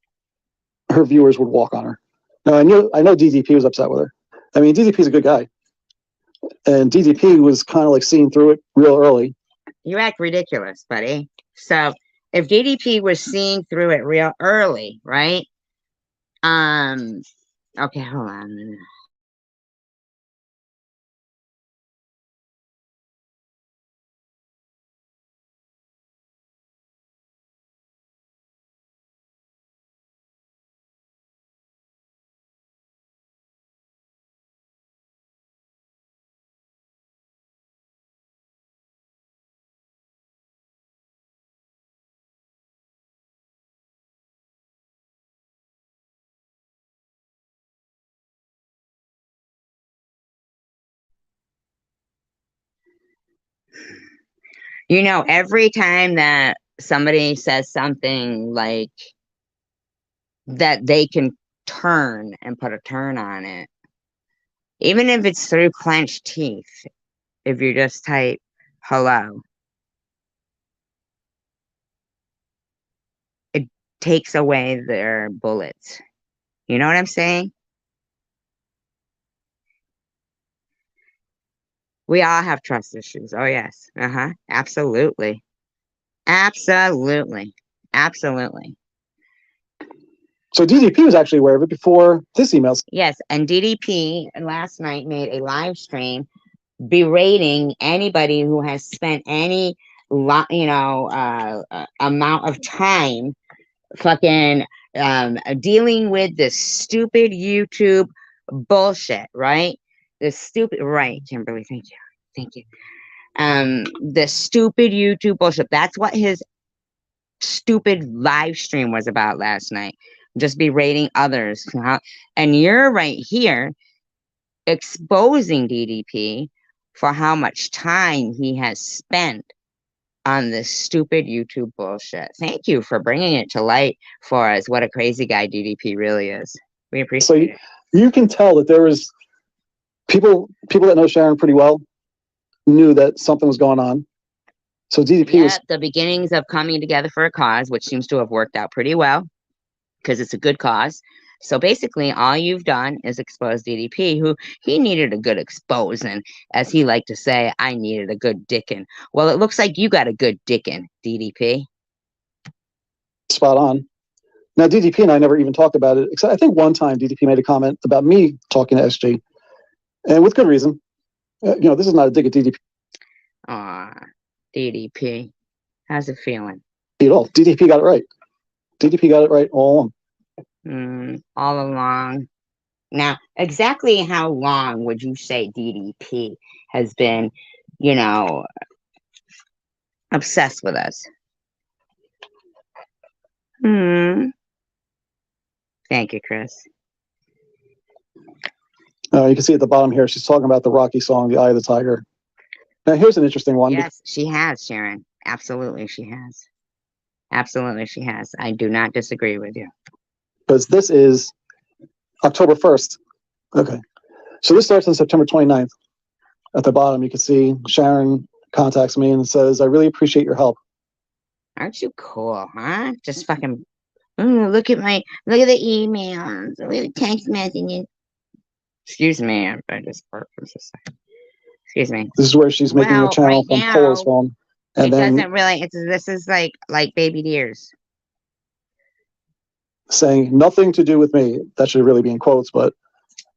her viewers would walk on her. Now, I know DDP was upset with her. I mean, DDP's a good guy. And DDP was kind of like seeing through it real early. You act ridiculous, buddy. So if DDP was seeing through it real early, right? Okay, hold on. Every time that somebody says something like that, they can turn and put a turn on it. Even if it's through clenched teeth, if you just type hello, it takes away their bullets. You know what I'm saying? We all have trust issues. Oh, yes. Absolutely. Absolutely. Absolutely. So DDP was actually aware of it before this email. Yes, and DDP last night made a live stream berating anybody who has spent any amount of time fucking dealing with this stupid YouTube bullshit, right? Right, Kimberly, thank you. The stupid YouTube bullshit. That's what his stupid live stream was about last night. Just berating others. And you're right here exposing DDP for how much time he has spent on this stupid YouTube bullshit. Thank you for bringing it to light for us what a crazy guy DDP really is. We So appreciate it. you can tell that there was people that know Sharon pretty well knew that something was going on. So DDP was Yeah, the beginnings of coming together for a cause, which seems to have worked out pretty well because it's a good cause. So basically, all you've done is expose DDP, who he needed a good exposing, as he liked to say, I needed a good dicking. Well, it looks like you got a good dicking, DDP. spot on. Now DDP and I never even talked about it, except I think one time DDP made a comment about me talking to SG, and with good reason. This is not a dig at DDP Aw, DDP. How's it feeling? at all. DDP got it right. DDP got it right all along. All along. Now, exactly how long would you say DDP has been, obsessed with us? Thank you, Chris. You can see at the bottom here, she's talking about the Rocky song, The Eye of the Tiger. Now, here's an interesting one. Yes, she has, Sharon. Absolutely, she has. Absolutely, she has. I do not disagree with you. Because this is October 1st. Okay. So this starts on September 29th. At the bottom, you can see Sharon contacts me and says, I really appreciate your help. Aren't you cool, huh? Just fucking look at the emails, look at the text messages. Excuse me, I just burped for a second. Excuse me. This is where she's making a channel from Polo's phone. And it then doesn't really, this is like baby deers. Saying nothing to do with me. That should really be in quotes, but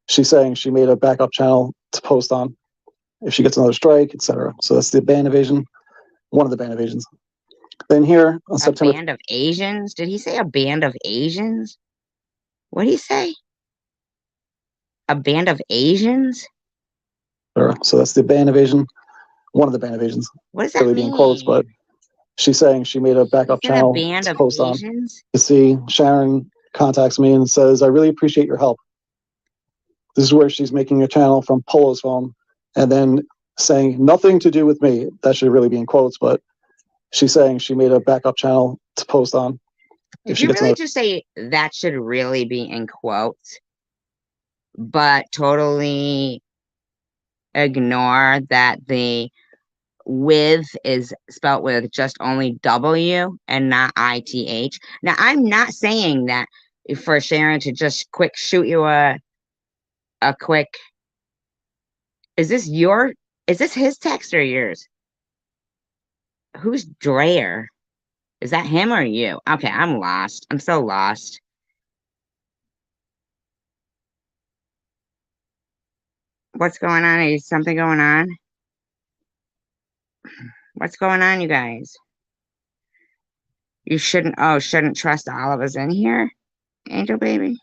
she's saying she made a backup channel to post on if she gets another strike, etc. So that's the band evasion, one of the band evasions. Then here on September. A band of Asians? Did he say a band of Asians? What did he say? A band of Asians? So that's the band evasion, one of the band evasions. What does that really mean? Be in quotes, but she's saying she made a backup channel a band to of post Asians? on. You see, Sharon contacts me and says, I really appreciate your help. This is where she's making a channel from Polo's phone and then saying nothing to do with me. That should really be in quotes, but she's saying she made a backup channel to post on. Did you really just say that should really be in quotes, but totally ignore that the with is spelt with just only W and not ITH? Now, I'm not saying that for Sharon to just quick shoot you a quick. Is this his text or yours? Who's Dreyer? Is that him or you? Okay, I'm lost. I'm so lost. What's going on? Is something going on? What's going on, you guys? You shouldn't trust all of us in here, Angel Baby.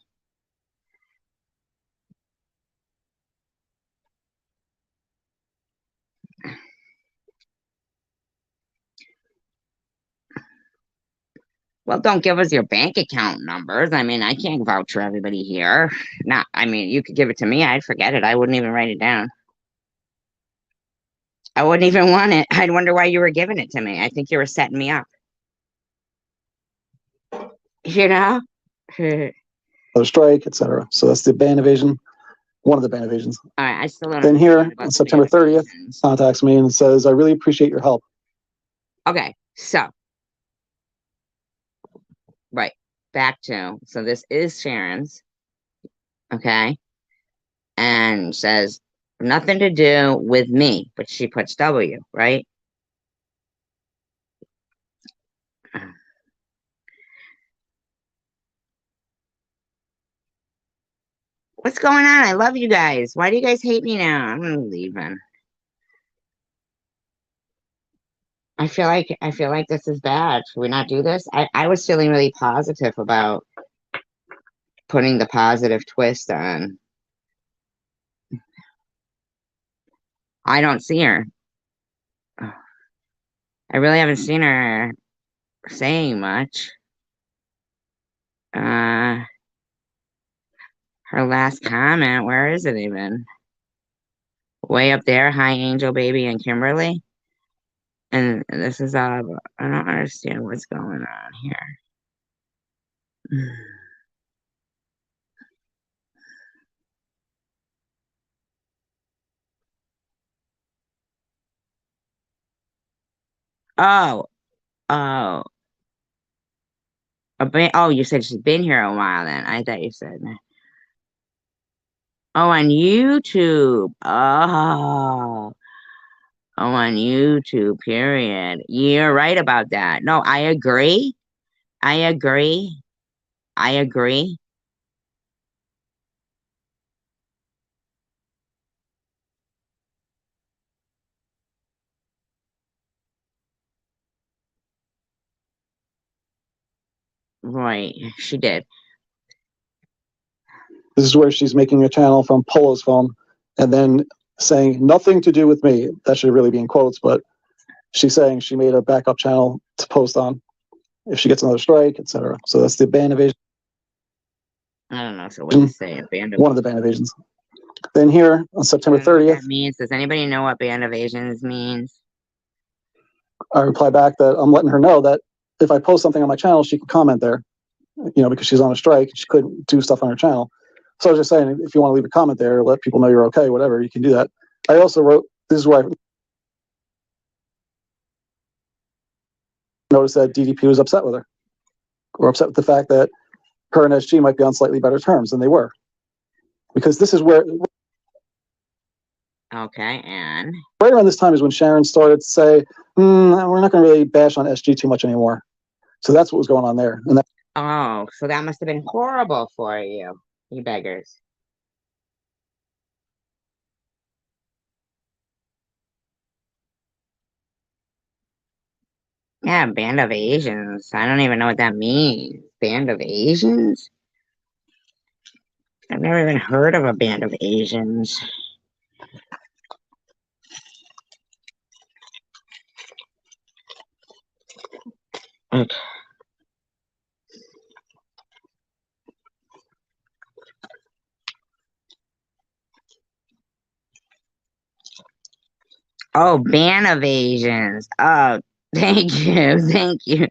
Well, don't give us your bank account numbers. I mean, I can't vouch for everybody here. You could give it to me. I'd forget it. I wouldn't even write it down. I wouldn't even want it. I'd wonder why you were giving it to me. I think you were setting me up. Another strike, etc. So that's the band evasion, one of the band evasions. All right, I still don't. Then here on September 30th, contacts me and says, I really appreciate your help. Okay, so right back to so this is Sharon's. Okay, and says nothing to do with me, but she puts W, right? What's going on? I love you guys. Why do you guys hate me now? I'm leaving. I feel like this is bad. Should we not do this? I was feeling really positive about putting the positive twist on. I don't see her. I really haven't seen her saying much. Her last comment, where is it even? Way up there, hi Angel Baby and Kimberly. And this is I don't understand what's going on here. Oh, oh, oh, you said she's been here a while then. I thought you said. Oh, on YouTube. Oh, on YouTube, period. You're right about that. No, I agree. I agree. I agree. Right, she did. This is where she's making a channel from Polo's phone and then saying nothing to do with me. That should really be in quotes, but she's saying she made a backup channel to post on if she gets another strike, etc. So that's the band evasion. I don't know. So what do you say? Band of one of the band evasions. Then here on September I don't know what 30th, that means. Does anybody know what band evasions means? I reply back that I'm letting her know that if I post something on my channel, she can comment there, because she's on a strike. She couldn't do stuff on her channel. So I was just saying, if you want to leave a comment there, let people know you're okay, whatever, you can do that. I also wrote, this is where I noticed that DDP was upset with her, or upset with the fact that her and SG might be on slightly better terms than they were. Because this is where... Okay, and? Right around this time is when Sharon started to say, we're not going to really bash on SG too much anymore. So that's what was going on there. And oh, so that must have been horrible for you, you beggars. Yeah, band of Asians. I don't even know what that means. Band of Asians? I've never even heard of a band of Asians. Okay. Oh, band of Asians. Oh, thank you. Thank you.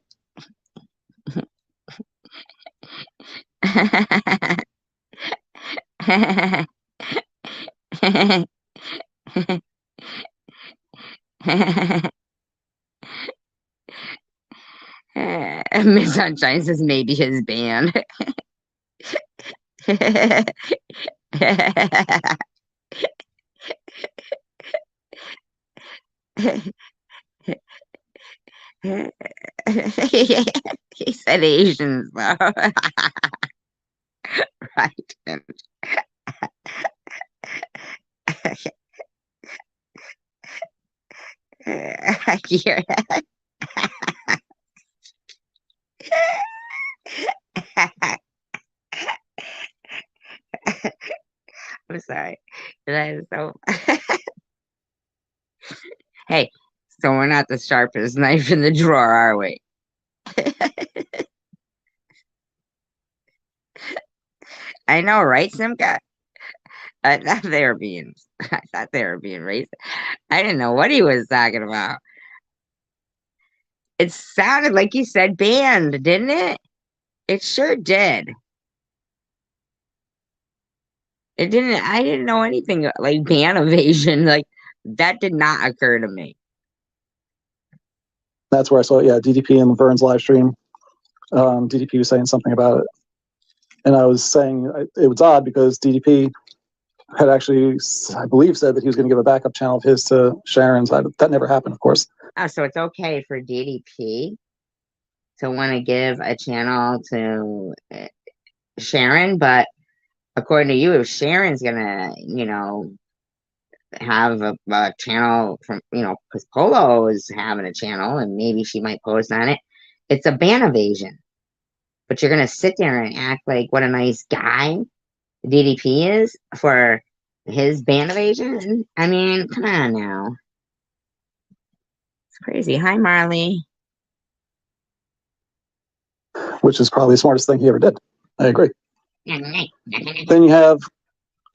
Miss Sunshine says maybe his band. He said Asians, though. Right. I hear that. I'm sorry. That is so. Hey, so we're not the sharpest knife in the drawer, are we? I know, right, Simca? I thought they were being. I thought they were being racist. I didn't know what he was talking about. It sounded like he said band, didn't it? It sure did. It didn't. I didn't know anything like band evasion. Like that did not occur to me. that's where I saw, DDP in Vern's live stream. DDP was saying something about it. And I was saying it was odd because DDP had actually, I believe, said that he was going to give a backup channel of his to Sharon's. That never happened, of course. Oh, so it's okay for DDP to want to give a channel to Sharon, but according to you, if Sharon's gonna, have a channel from, because Polo is having a channel and maybe she might post on it, it's a ban evasion. But you're gonna sit there and act like what a nice guy DDP is for his ban evasion? I mean, come on now. It's crazy. Hi, Marley. Which is probably the smartest thing he ever did. I agree. Then you have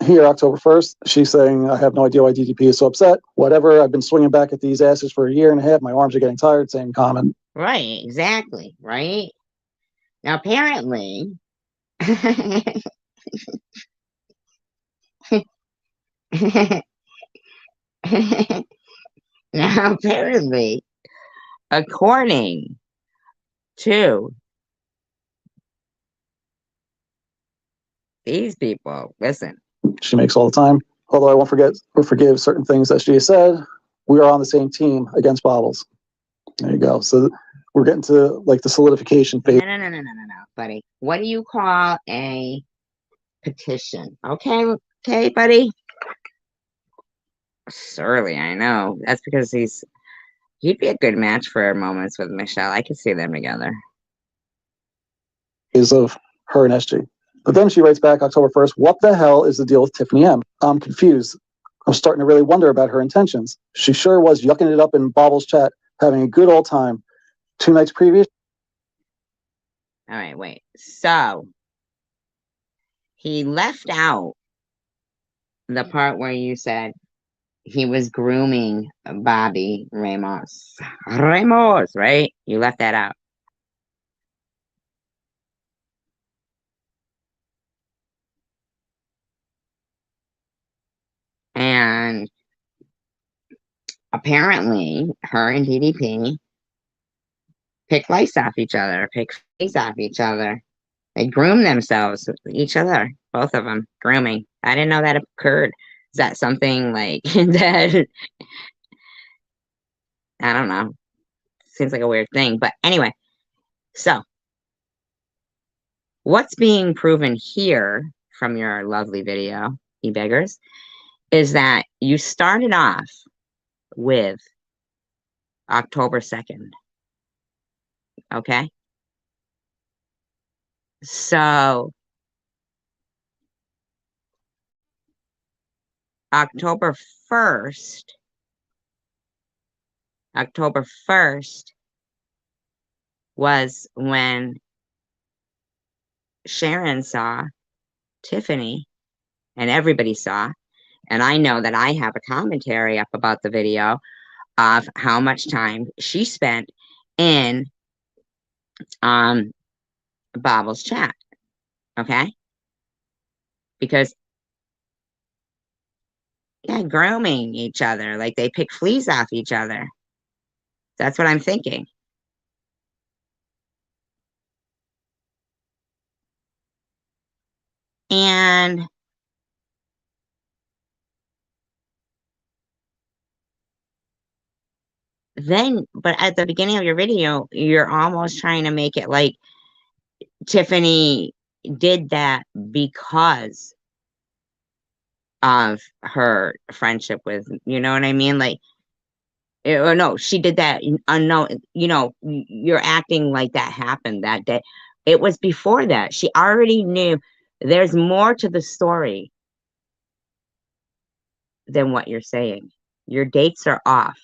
here, October 1st, she's saying, I have no idea why DDP is so upset. Whatever, I've been swinging back at these asses for a year and a half. My arms are getting tired. Same comment. Right, exactly, right? Now, apparently, now, apparently, according to these people, listen. She makes all the time. Although I won't forget or forgive certain things that she has said, we are on the same team against Bobbles. There you go. So we're getting to like the solidification phase. No, buddy. What do you call a petition? Okay, buddy. Surly, I know. That's because he'd be a good match for moments with Michelle. I could see them together. Is of her and SG. But then she writes back October 1st, what the hell is the deal with Tiffany M? I'm confused. I'm starting to really wonder about her intentions. She sure was yucking it up in Bobbles chat, having a good old time. 2 nights previous. All right, wait. So he left out the part where you said he was grooming Bobby Ramos. Ramos, right? You left that out. And apparently, her and DDP pick lights off each other, pick face off each other. They groom themselves with each other, both of them, grooming. I didn't know that occurred. Is that something like that? I don't know. Seems like a weird thing. But anyway, so what's being proven here from your lovely video, e-beggars, is that you started off with October 2nd. Okay? So October 1st was when Sharon saw Tiffany, and everybody saw, and I know that I have a commentary up about the video of how much time she spent in Bobbles chat. Okay? Because yeah, grooming each other, like they pick fleas off each other. That's what I'm thinking. And then, but at the beginning of your video, you're almost trying to make it like Tiffany did that because of her friendship with, you know what I mean? Like, or no, she did that unknown, you know, you're acting like that happened that day. It was before that. She already knew there's more to the story than what you're saying. Your dates are off.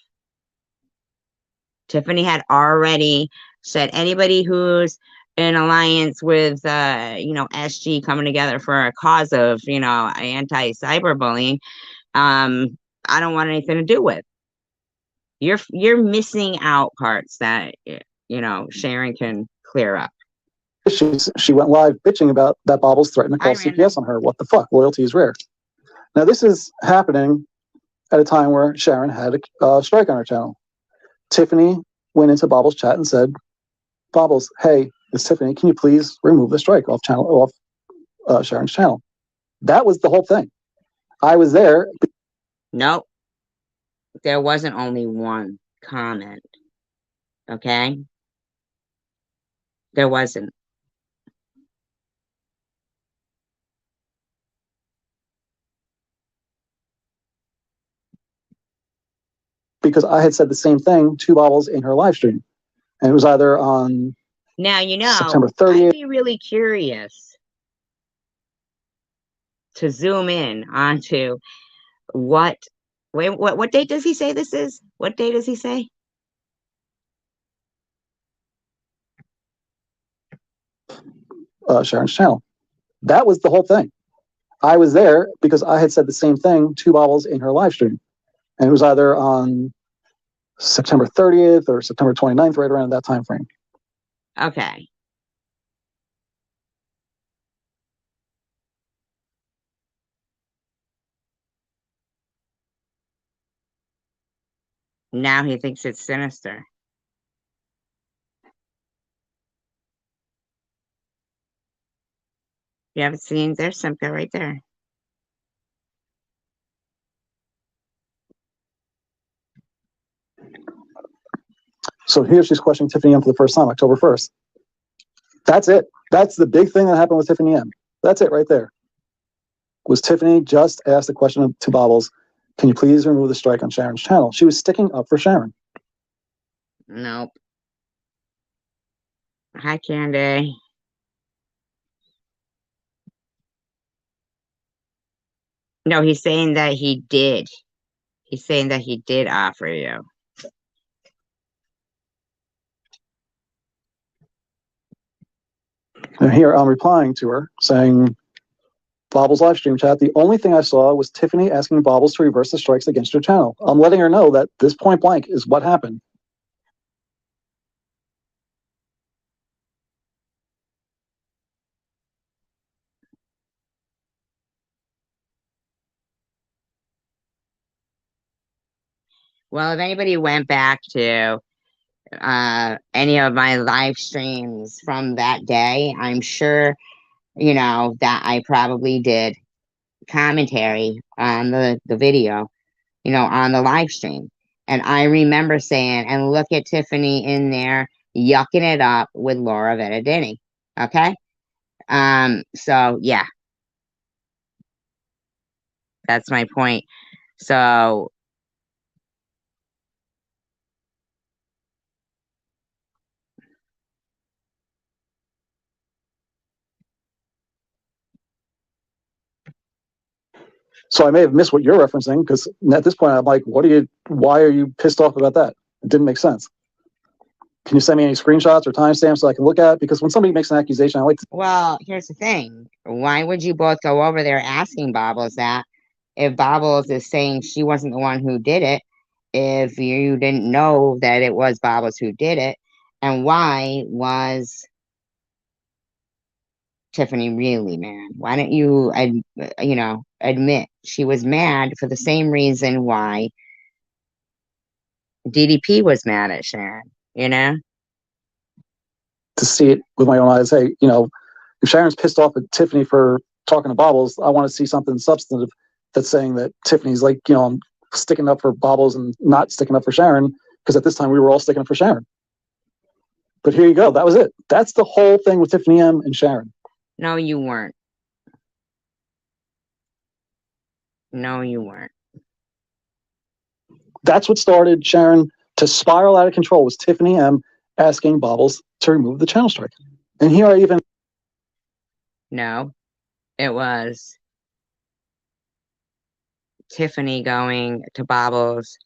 Tiffany had already said anybody who's in alliance with, SG coming together for a cause of, anti-cyberbullying, I don't want anything to do with. You're missing out parts that, Sharon can clear up. She went live bitching about that Bobbles threatened to call CPS on her. What the fuck? Loyalty is rare. Now, this is happening at a time where Sharon had a strike on her channel. Tiffany went into Bobbles chat and said, Bobbles, hey, it's Tiffany. Can you please remove the strike off Sharon's channel? That was the whole thing. I was there. Nope. There wasn't only one comment. Okay? There wasn't. Because I had said the same thing to Bobbles in her live stream. And it was either on September 30th. I'd be really curious to zoom in onto what date does he say this is? What date does he say? Sharon's channel. That was the whole thing. I was there because I had said the same thing to Bobbles in her live stream. And it was either on September 30th or September 29th, right around that time frame. Okay. Now he thinks it's sinister. You haven't seen, there's Simca right there. So here she's questioning Tiffany M for the first time, October 1st. That's it. That's the big thing that happened with Tiffany M. That's it right there. Was Tiffany just asked a question to Bobbles, can you please remove the strike on Sharon's channel? She was sticking up for Sharon. Nope. Hi, Candy. No, he's saying that he did. He's saying that he did offer you. And here I'm replying to her saying, Bobbles live stream chat, the only thing I saw was Tiffany asking Bobbles to reverse the strikes against your channel. I'm letting her know that this point blank is what happened. Well, if anybody went back to any of my live streams from that day, I'm sure, you know, that I probably did commentary on the video, you know, on the live stream. And I remember saying, and look at Tiffany in there yucking it up with Laura Vettadini. Okay. So yeah, that's my point. So So I may have missed what you're referencing because at this point I'm like, why are you pissed off about that? It didn't make sense. Can you send me any screenshots or timestamps so I can look at it? Because when somebody makes an accusation, I like to. well, here's the thing. Why would you both go over there asking Bobbles that if Bobbles is saying she wasn't the one who did it, if you didn't know that it was Bobbles who did it, and why was Tiffany really mad? Why don't you, you know, admit she was mad for the same reason why DDP was mad at Sharon, you know? To see it with my own eyes. Hey, you know, if Sharon's pissed off at Tiffany for talking to Bobbles, I want to see something substantive that's saying that Tiffany's like, you know, I'm sticking up for Bobbles and not sticking up for Sharon, because at this time we were all sticking up for Sharon. But here you go. That was it. That's the whole thing with Tiffany M and Sharon. No, you weren't. No, you weren't. That's what started Sharon to spiral out of control, was Tiffany M asking Bobbles to remove the channel strike. And here I even. No, it was Tiffany going to Bobbles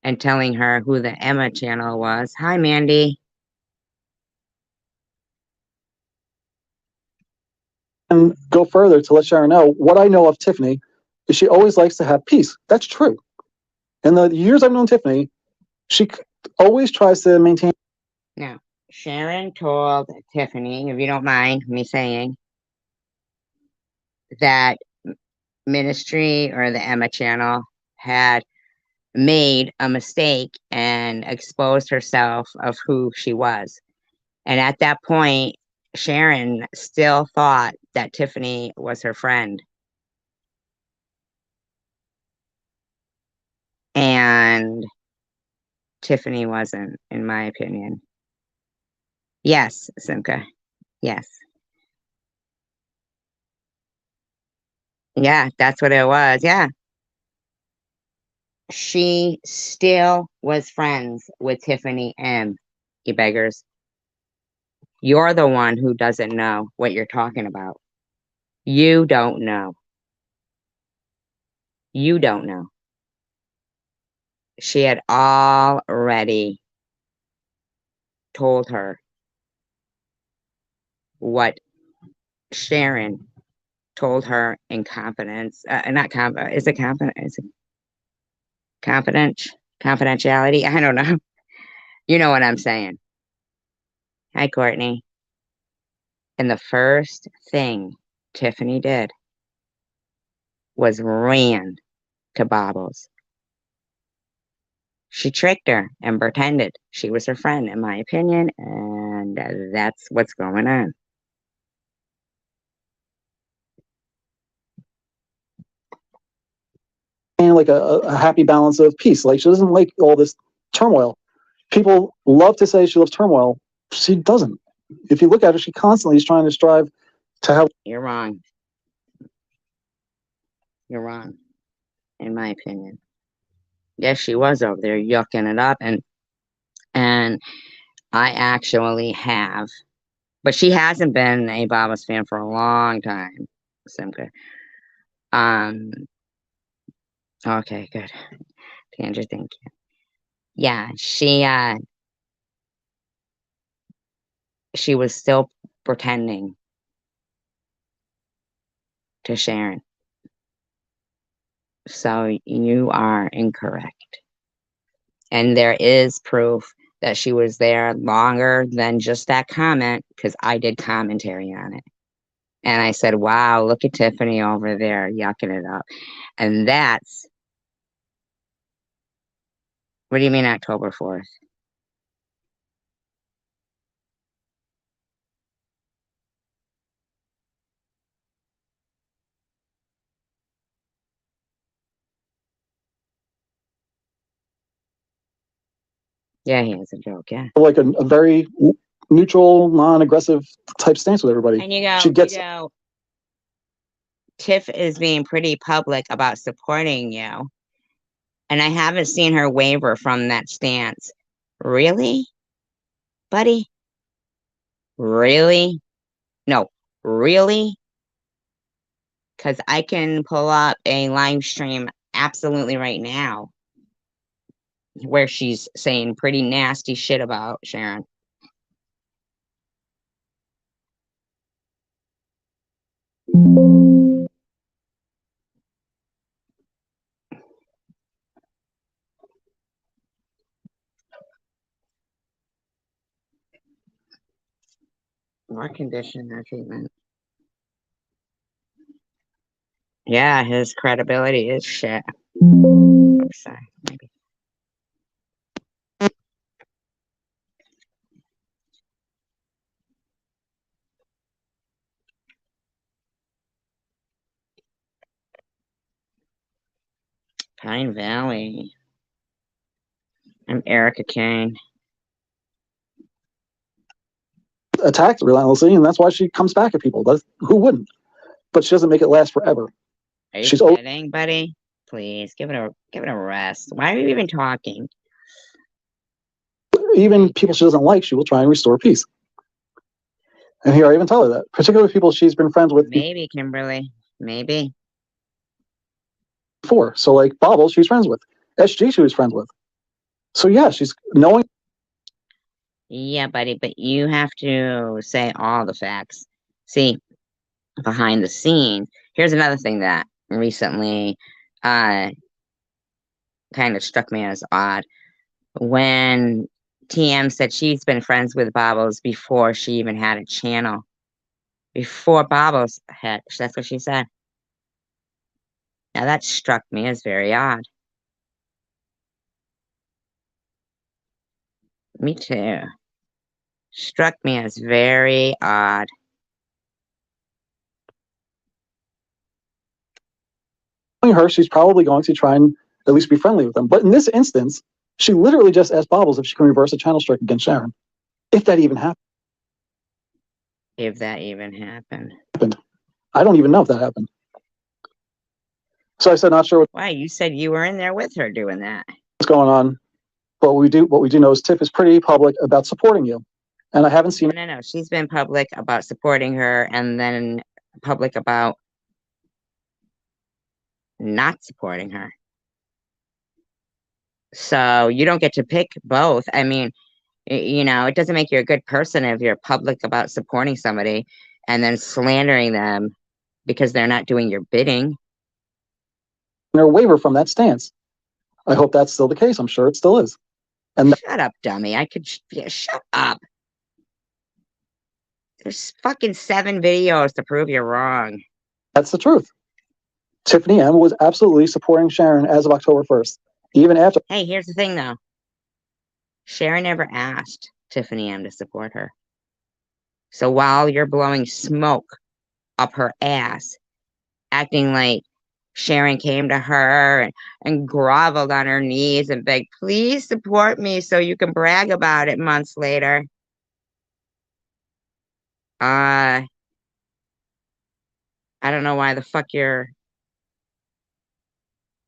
and telling her who the Emma channel was. Hi, Mandy. And go further to let Sharon know what I know of Tiffany is she always likes to have peace. That's true. In the years I've known Tiffany, she always tries to maintain. Now, Sharon told Tiffany, if you don't mind me saying, that Ministry or the Emma channel had made a mistake and exposed herself of who she was. And at that point, Sharon still thought that Tiffany was her friend. And Tiffany wasn't, in my opinion. Yes, Simca. Yes. Yeah, that's what it was. Yeah. She still was friends with Tiffany M, you beggars. You're the one who doesn't know what you're talking about. You don't know. You don't know. She had already told her what Sharon told her in confidence, not confidence, is it confident? Is it confidentiality? I don't know. You know what I'm saying. Hi, Courtney. And the first thing Tiffany did was ran to Bobbles. She tricked her and pretended she was her friend, in my opinion, and that's what's going on. And like a happy balance of peace. Like, she doesn't like all this turmoil. People love to say she loves turmoil. She doesn't. If you look at her, she constantly is trying to strive to have. You're wrong. You're wrong, in my opinion. Yes, she was over there yucking it up, and I actually have, but she hasn't been a Bobbles fan for a long time. Simka. Okay, good. Andrew, thank you. Yeah, she was still pretending to Sharon. So you are incorrect. And there is proof that she was there longer than just that comment, because I did commentary on it. And I said, wow, look at Tiffany over there yucking it up. And that's, what do you mean October 4th? Yeah, he has a joke, yeah. Like a very neutral, non-aggressive type stance with everybody. And you go, She gets, Tiff is being pretty public about supporting you. And I haven't seen her waver from that stance. Really? Buddy? Really? No, really? Because I can pull up a live stream absolutely right now where she's saying pretty nasty shit about Sharon. More condition or treatment. Yeah, his credibility is shit. I'm sorry, maybe. Pine Valley. I'm Erica Kane. attacked relentlessly, and that's why she comes back at people. Who wouldn't? But she doesn't make it last forever. Are you She's kidding, buddy? Please give it a rest. Why are you even talking? Even people she doesn't like, she will try and restore peace. And here I even tell her that, particularly people she's been friends with Maybe, Kimberly. Maybe. before. So like Bobbles, she's friends with. SG, she was friends with. So yeah, she's knowing. Yeah, buddy, but you have to say all the facts. See, behind the scenes, here's another thing that recently kind of struck me as odd. When TM said she's been friends with Bobbles before she even had a channel. Before Bobbles had, that's what she said. Now that struck me as very odd. Me too. Struck me as very odd. Her, she's probably going to try and at least be friendly with them. But in this instance, she literally just asked Bobbles if she can reverse a channel strike against Sharon. If that even happened. If that even happened. I don't even know if that happened. So I said, not sure Why? You said you were in there with her doing that. What's going on. But what we do know is Tiff is pretty public about supporting you. And I haven't seen. No. She's been public about supporting her and then public about not supporting her. So you don't get to pick both. I mean, you know, it doesn't make you a good person if you're public about supporting somebody and then slandering them because they're not doing your bidding. Their waiver from that stance. I hope that's still the case. I'm sure it still is. And Shut up, dummy. Yeah, shut up. There's fucking 7 videos to prove you're wrong. that's the truth. Tiffany M was absolutely supporting Sharon as of October 1st, even after. Hey, here's the thing, though. Sharon never asked Tiffany M to support her. So while you're blowing smoke up her ass, acting like Sharon came to her and groveled on her knees and begged, please support me so you can brag about it months later. I don't know why the fuck you're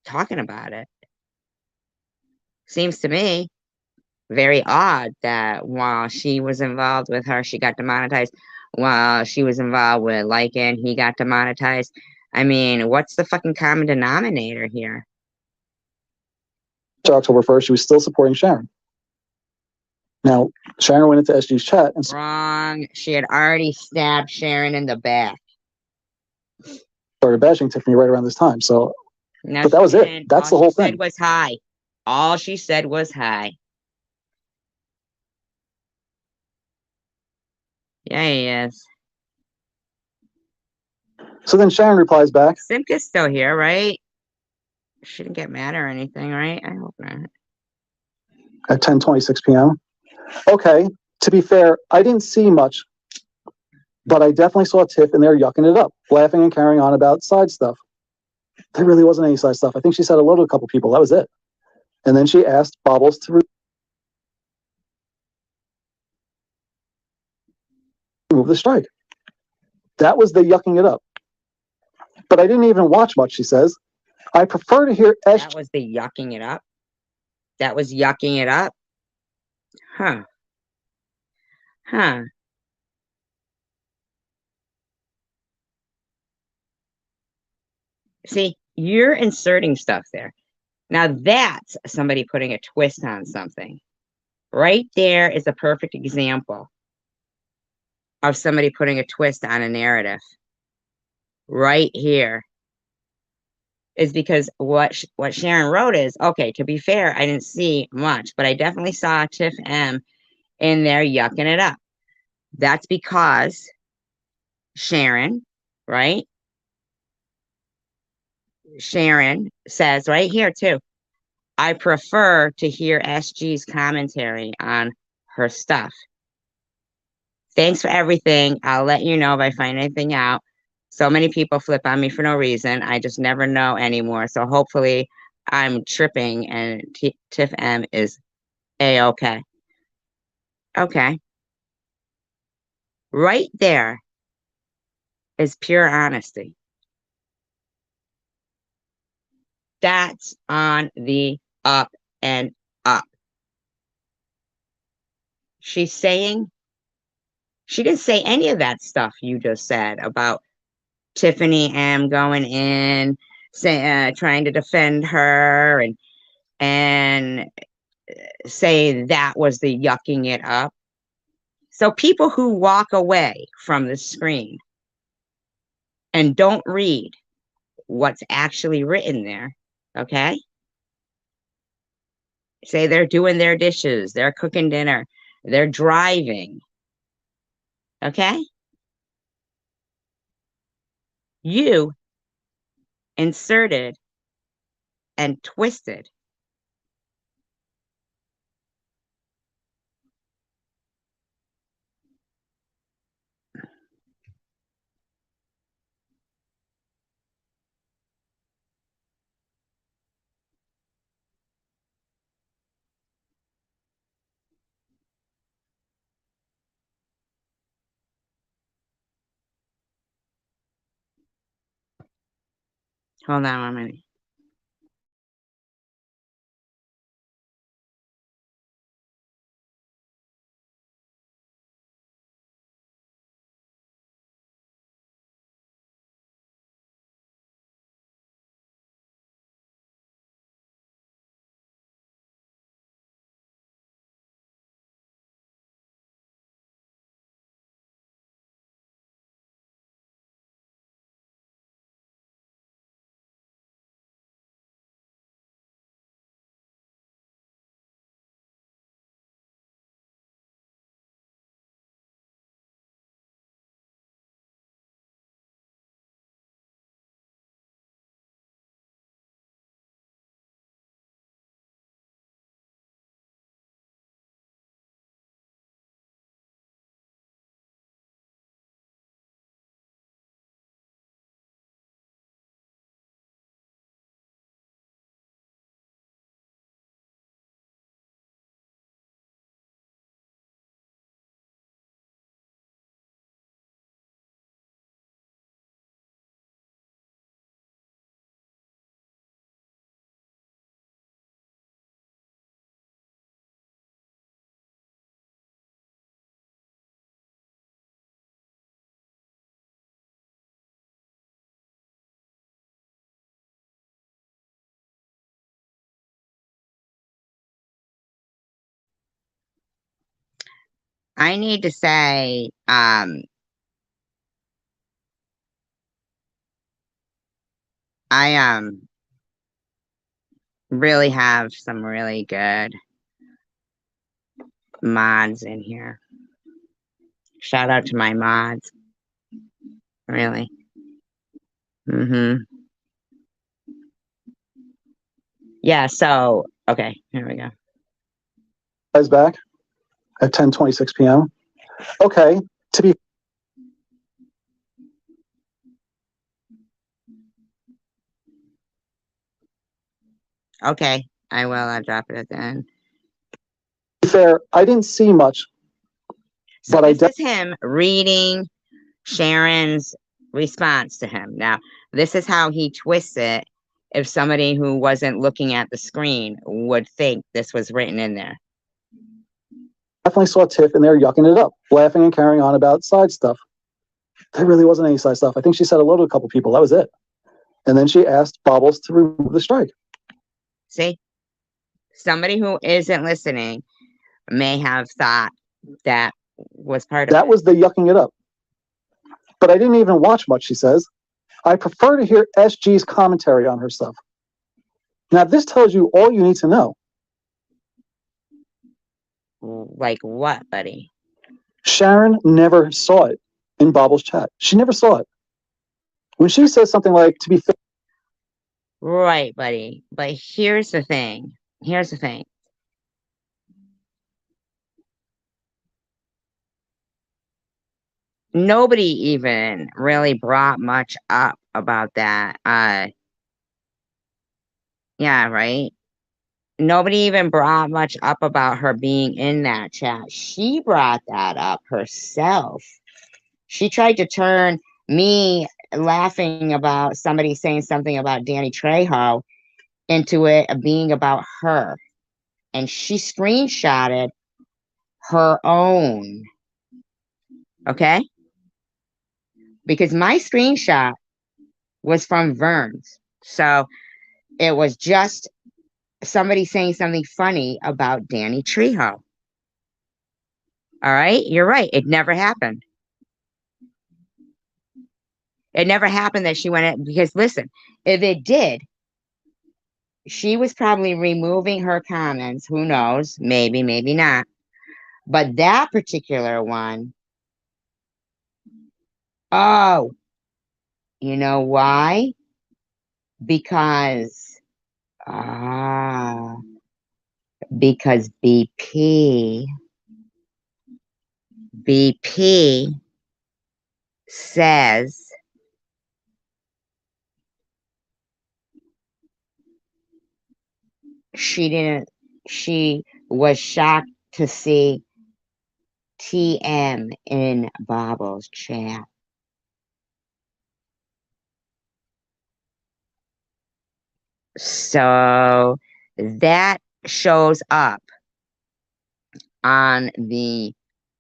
talking about it. Seems to me very odd that while she was involved with her, she got demonetized. While she was involved with Lycan, he got demonetized. I mean, what's the fucking common denominator here? October 1st, she was still supporting Sharon. Now, Sharon went into SG's chat and Wrong. She had already stabbed Sharon in the back. started bashing Tiffany right around this time. So, No, but that was didn't. it. That's the whole thing. All she said was hi. All she said was hi. Yeah, he is. So then Sharon replies back. Simka's still here, right? She didn't get mad or anything, right? I hope not. At 10:26 p.m. Okay, to be fair, I didn't see much, but I definitely saw Tiff in there yucking it up, laughing and carrying on about side stuff. There really wasn't any side stuff. I think she said hello to a couple people. That was it. And then she asked Bobbles to remove the strike. That was the yucking it up. But I didn't even watch much, she says. I prefer to hear SG. That was the yucking it up? That was yucking it up? Huh. Huh. See, you're inserting stuff there. Now that's somebody putting a twist on something. Right there is a perfect example of somebody putting a twist on a narrative. Right here is because what Sharon wrote is, okay, to be fair, I didn't see much, but I definitely saw Tiff M in there yucking it up. That's because Sharon, right? Sharon says right here too, I prefer to hear SG's commentary on her stuff. Thanks for everything. I'll let you know if I find anything out. So many people flip on me for no reason. I just never know anymore. So hopefully I'm tripping and Tiff M is A-okay. Okay. Right there is pure honesty. That's on the up and up. She's saying, she didn't say any of that stuff you just said about Tiffany M going in, trying to defend her and say that was the yucking it up. So people who walk away from the screen and don't read what's actually written there, okay? Say they're doing their dishes, they're cooking dinner, they're driving, okay? You inserted and twisted hold on 1 minute. I need to say, I really have some really good mods in here. Shout out to my mods. Really. Yeah, so okay, here we go. Guys back at 10:26 p.m. Okay, to be Okay, I will. I'll drop it at the end. fair, I didn't see much. So but this is him reading Sharon's response to him. Now, this is how he twists it if somebody who wasn't looking at the screen would think this was written in there. Definitely saw Tiff in there yucking it up, laughing and carrying on about side stuff. There really wasn't any side stuff. I think she said hello to a couple people. That was it. And then she asked Bobbles to remove the strike. See? Somebody who isn't listening may have thought that was part of it. That was the yucking it up. But I didn't even watch much, she says. I prefer to hear SG's commentary on her stuff. Now, this tells you all you need to know. Like what, buddy? Sharon never saw it in Bobbles' chat. She never saw it. When she says something like, to be fair. Right, buddy. But here's the thing. Here's the thing. Nobody even really brought much up about that. Yeah, right. Nobody even brought much up about her being in that chat. She brought that up herself. She tried to turn me laughing about somebody saying something about Danny Trejo into it being about her. And she screenshotted her own. Okay? Because my screenshot was from Vern's. So it was just somebody saying something funny about Danny Trejo. All right? You're right. It never happened. It never happened that she went in, because listen, if it did, she was probably removing her comments. Who knows? Maybe, maybe not. But that particular one, oh, you know why? Because, because BP says she was shocked to see TM in Bobbles' chat. So that shows up on the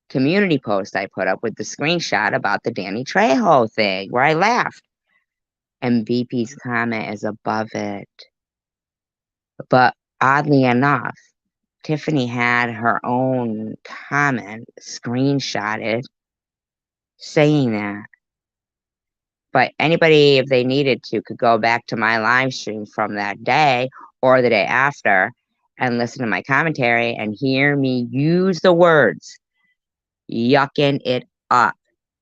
community post I put up with the screenshot about the Danny Trejo thing where I laughed. And BP's comment is above it. But oddly enough, Tiffany had her own comment screenshotted saying that. But anybody, if they needed to, could go back to my live stream from that day or the day after and listen to my commentary and hear me use the words yucking it up.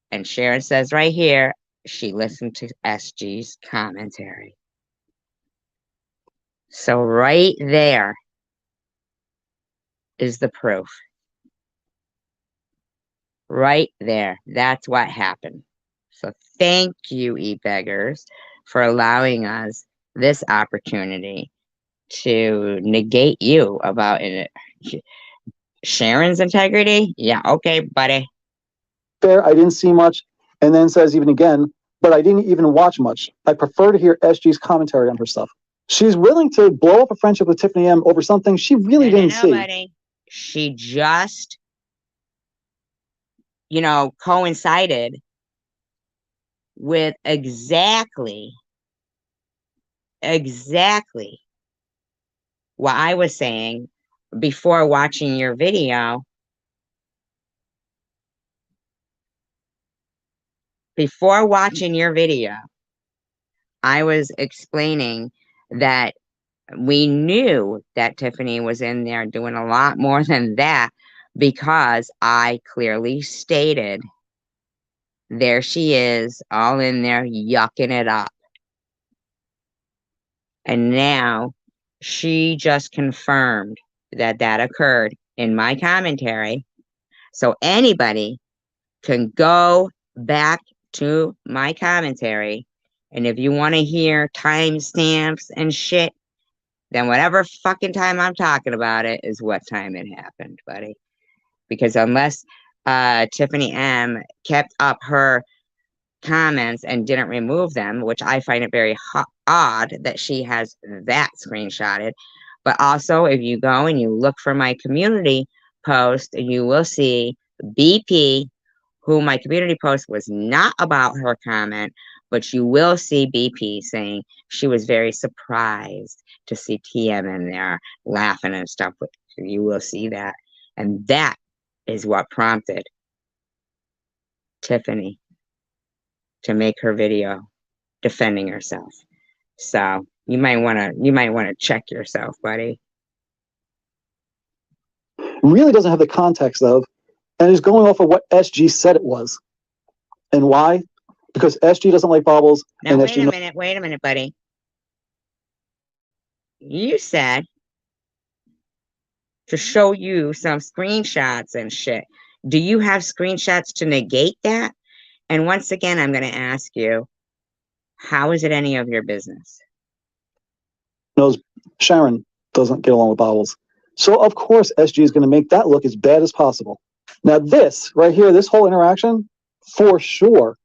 And Sharon says right here, she listened to SG's commentary. So right there is the proof. Right there. That's what happened. So thank you, eBeggars, for allowing us this opportunity to negate you about it. Sharon's integrity? Yeah, okay, buddy. Fair, I didn't see much. And then says even again, but I didn't even watch much. I prefer to hear SG's commentary on her stuff. She's willing to blow up a friendship with Tiffany M over something she really didn't see. Buddy. She just, coincided with exactly what I was saying before watching your video before watching your video, I was explaining that we knew that Tiffany was in there doing a lot more than that because I clearly stated there she is, all in there yucking it up. And now she just confirmed that that occurred in my commentary. So anybody can go back to my commentary. And if you want to hear timestamps and shit, then whatever fucking time I'm talking about it is what time it happened, buddy. Because unless Tiffany M kept up her comments and didn't remove them, which I find it very odd that she has that screenshotted. But also, if you go and you look for my community post, you will see BP, who my community post was not about her comment, but you will see BP saying she was very surprised to see TM in there laughing and stuff. You will see that. And that is what prompted Tiffany to make her video defending herself. So you might want to check yourself, buddy. Really doesn't have the context of, and is going off of what SG said it was. And why? Because SG doesn't like baubles. Now and wait SG a minute, buddy. You said to show you some screenshots and shit. Do you have screenshots to negate that? And once again, I'm going to ask you, how is it any of your business? knows Sharon doesn't get along with baubles. So of course SG is going to make that look as bad as possible. Now this right here, this whole interaction, for sure,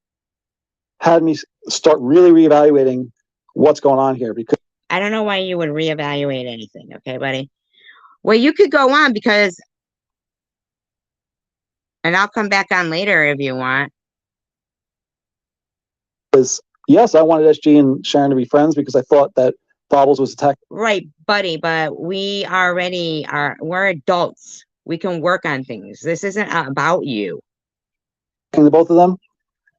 had me start really reevaluating what's going on here. Because I don't know why you would reevaluate anything, okay, buddy? Well, you could go on because, and I'll come back on later if you want. Yes, I wanted SG and Sharon to be friends because I thought that Baubles was attacked. Right, buddy, but we already are, we're adults. We can work on things. This isn't about you. The both of them.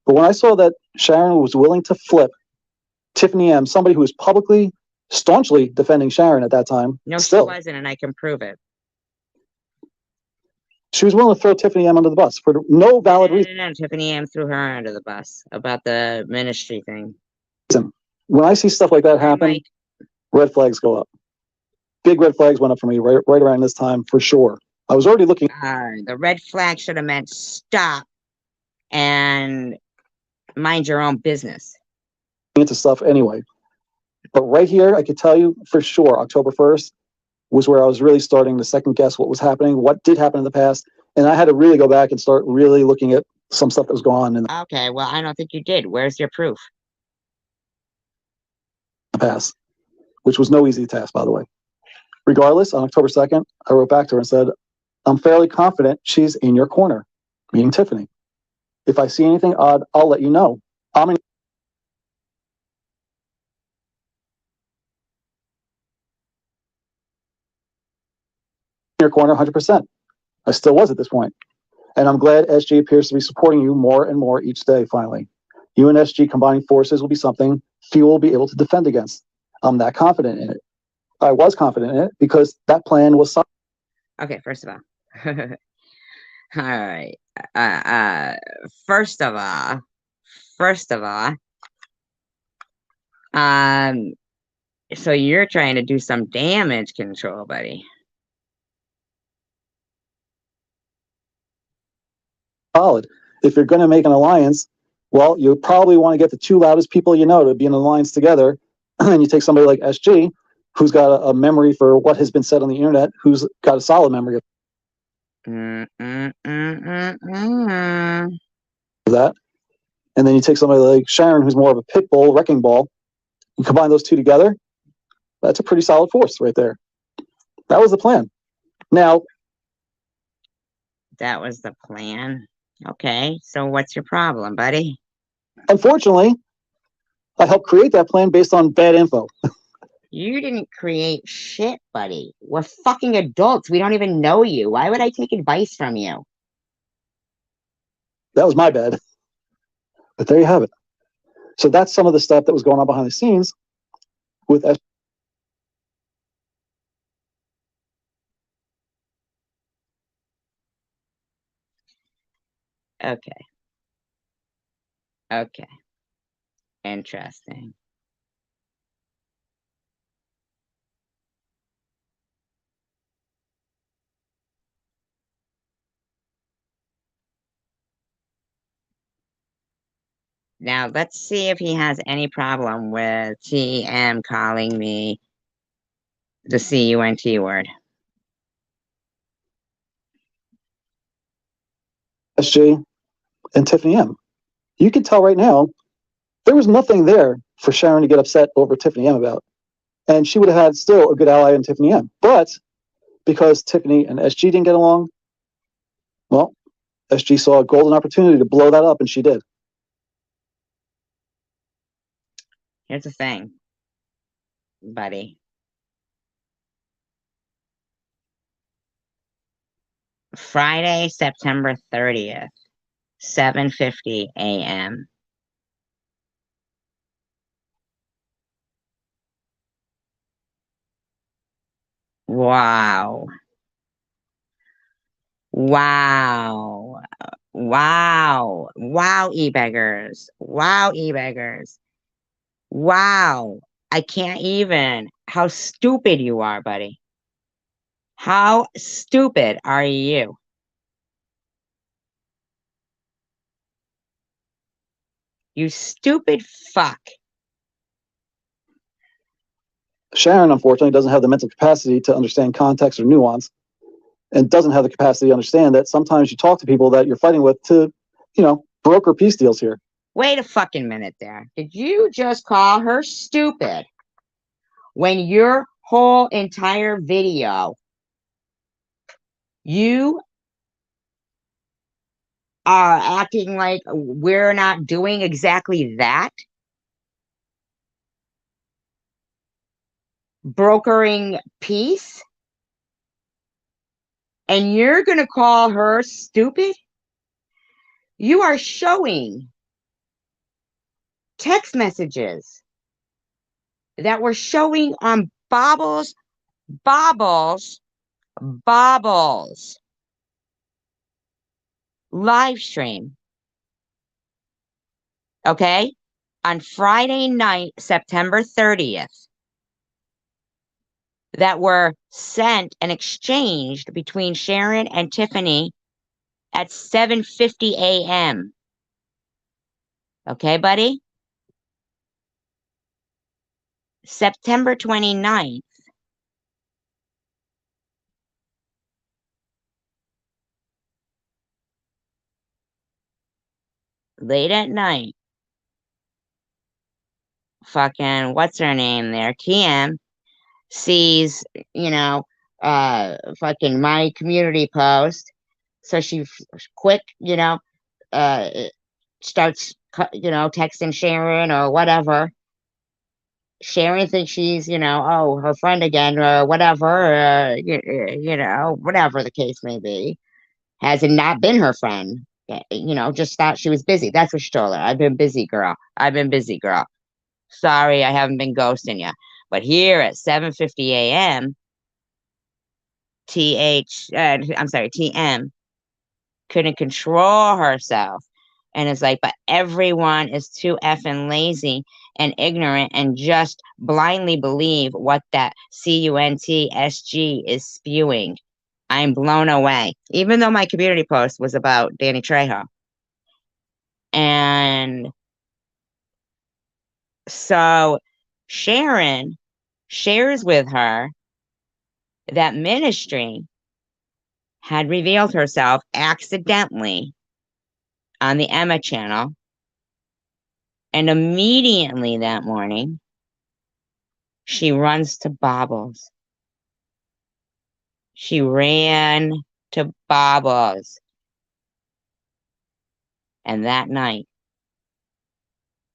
But when I saw that Sharon was willing to flip Tiffany M, somebody who was publicly, staunchly defending Sharon at that time. No, still, she wasn't, and I can prove it. She was willing to throw Tiffany M under the bus for no valid reason. No, Tiffany M threw her under the bus about the ministry thing. When I see stuff like that happen, red flags go up. Big red flags went up for me right around this time, for sure. I was already looking. The red flag should have meant stop and mind your own business. Into stuff anyway. But right here, I could tell you for sure, October 1st was where I was really starting to second guess what was happening, what did happen in the past. And I had to really go back and start really looking at some stuff that was going on in the Okay, well, I don't think you did. Where's your proof? past, which was no easy task, by the way. Regardless, on October 2nd, I wrote back to her and said, I'm fairly confident she's in your corner, meaning Tiffany. If I see anything odd, I'll let you know. I'm in your corner 100%. I still was at this point. And I'm glad SG appears to be supporting you more and more each day, finally. You and SG combining forces will be something few will be able to defend against. I'm that confident in it. I was confident in it because that plan was solid. Okay, first of all. All right. First of all, so you're trying to do some damage control, buddy. Solid. If you're going to make an alliance, well, you probably want to get the two loudest people you know to be in an alliance together. And you take somebody like SG, who's got a memory for what has been said on the internet, who's got a solid memory of that. And then you take somebody like Sharon, who's more of a pit bull, wrecking ball. You combine those two together, that's a pretty solid force right there. That was the plan. Now, that was the plan. Okay, so what's your problem, buddy? Unfortunately, I helped create that plan based on bad info. You didn't create shit, buddy. We're fucking adults. We don't even know you. Why would I take advice from you? That was my bad. But there you have it. So that's some of the stuff that was going on behind the scenes with Okay. Okay. Interesting. Now let's see if he has any problem with TM calling me the CUNT word. SJ and Tiffany M. You can tell right now there was nothing there for Sharon to get upset over Tiffany M about. And she would have had still a good ally in Tiffany M. But because Tiffany and SG didn't get along, well, SG saw a golden opportunity to blow that up, and she did. Here's the thing, buddy. Friday, September 30th, 7:50 a.m. Wow. Wow. Wow. Wow, e-beggars. Wow, e-beggars. Wow. I can't even. How stupid you are, buddy. How stupid are you? You stupid fuck. Sharon, unfortunately, doesn't have the mental capacity to understand context or nuance, and doesn't have the capacity to understand that sometimes you talk to people that you're fighting with to, broker peace deals here. Wait a fucking minute there. Did you just call her stupid? When your whole entire video, you are acting like we're not doing exactly that? Brokering peace? And you're going to call her stupid? You are showing text messages that were showing on Bobbles live stream. Okay? On Friday night, September 30th, that were sent and exchanged between Sharon and Tiffany at 7:50 a.m. Okay, buddy? September 29th. Late at night. Fucking, what's her name there? TM sees, fucking my community post. So she quick, starts, texting Sharon or whatever. Sharon thinks she's, her friend again or whatever, whatever the case may be. Has it not been her friend? Just thought she was busy. That's what she told her. I've been busy, girl. I've been busy, girl. Sorry, I haven't been ghosting you. But here at 7:50 a.m., TM couldn't control herself. And it's like, but everyone is too effing lazy and ignorant and just blindly believe what that CUNTSG is spewing. I'm blown away. Even though my community post was about Danny Trejo. And so Sharon shares with her that Ministry had revealed herself accidentally on the Emma channel. And immediately that morning, she runs to Bobbles. She ran to Bobbles. And that night,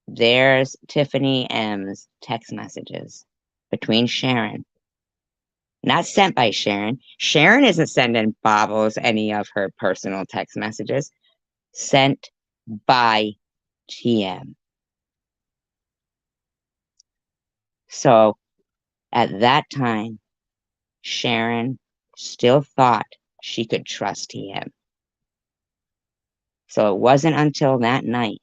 there's Tiffany M's text messages between Sharon. Not sent by Sharon. Sharon isn't sending Bobbles any of her personal text messages. Sent by TM. So at that time, Sharon still thought she could trust TM. So it wasn't until that night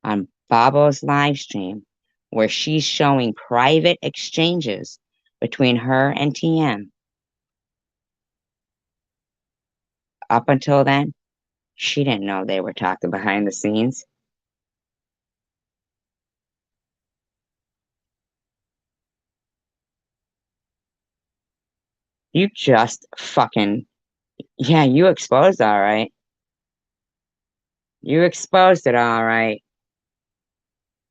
on Babo's live stream where she's showing private exchanges between her and TM. Up until then, she didn't know they were talking behind the scenes. You just fucking, yeah, you exposed all right. You exposed it all right.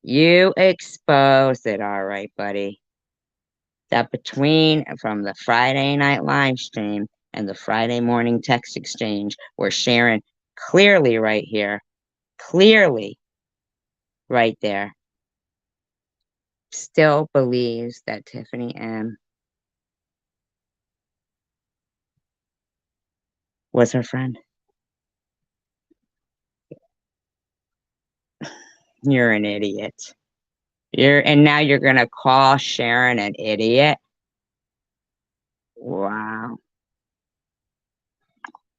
You exposed it all right, buddy. That from the Friday night live stream and the Friday morning text exchange where Sharon clearly right here, clearly right there, still believes that Tiffany M was her friend. You're an idiot. And now you're gonna call Sharon an idiot? Wow.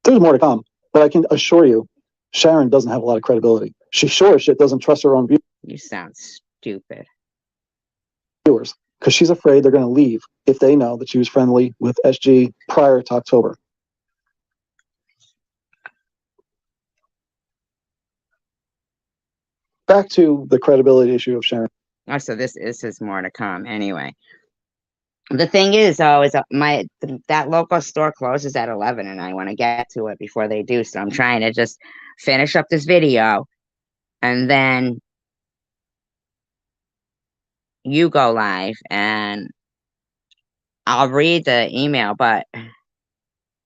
There's more to come, but I can assure you, Sharon doesn't have a lot of credibility. She sure as shit doesn't trust her own You sound stupid. viewers because she's afraid they're going to leave if they know that she was friendly with SG prior to October. Back to the credibility issue of Sharon. Oh, so this is more to come anyway. The thing is, though, is that local store closes at 11, and I want to get to it before they do. So I'm trying to just finish up this video, and then you go live, and I'll read the email. But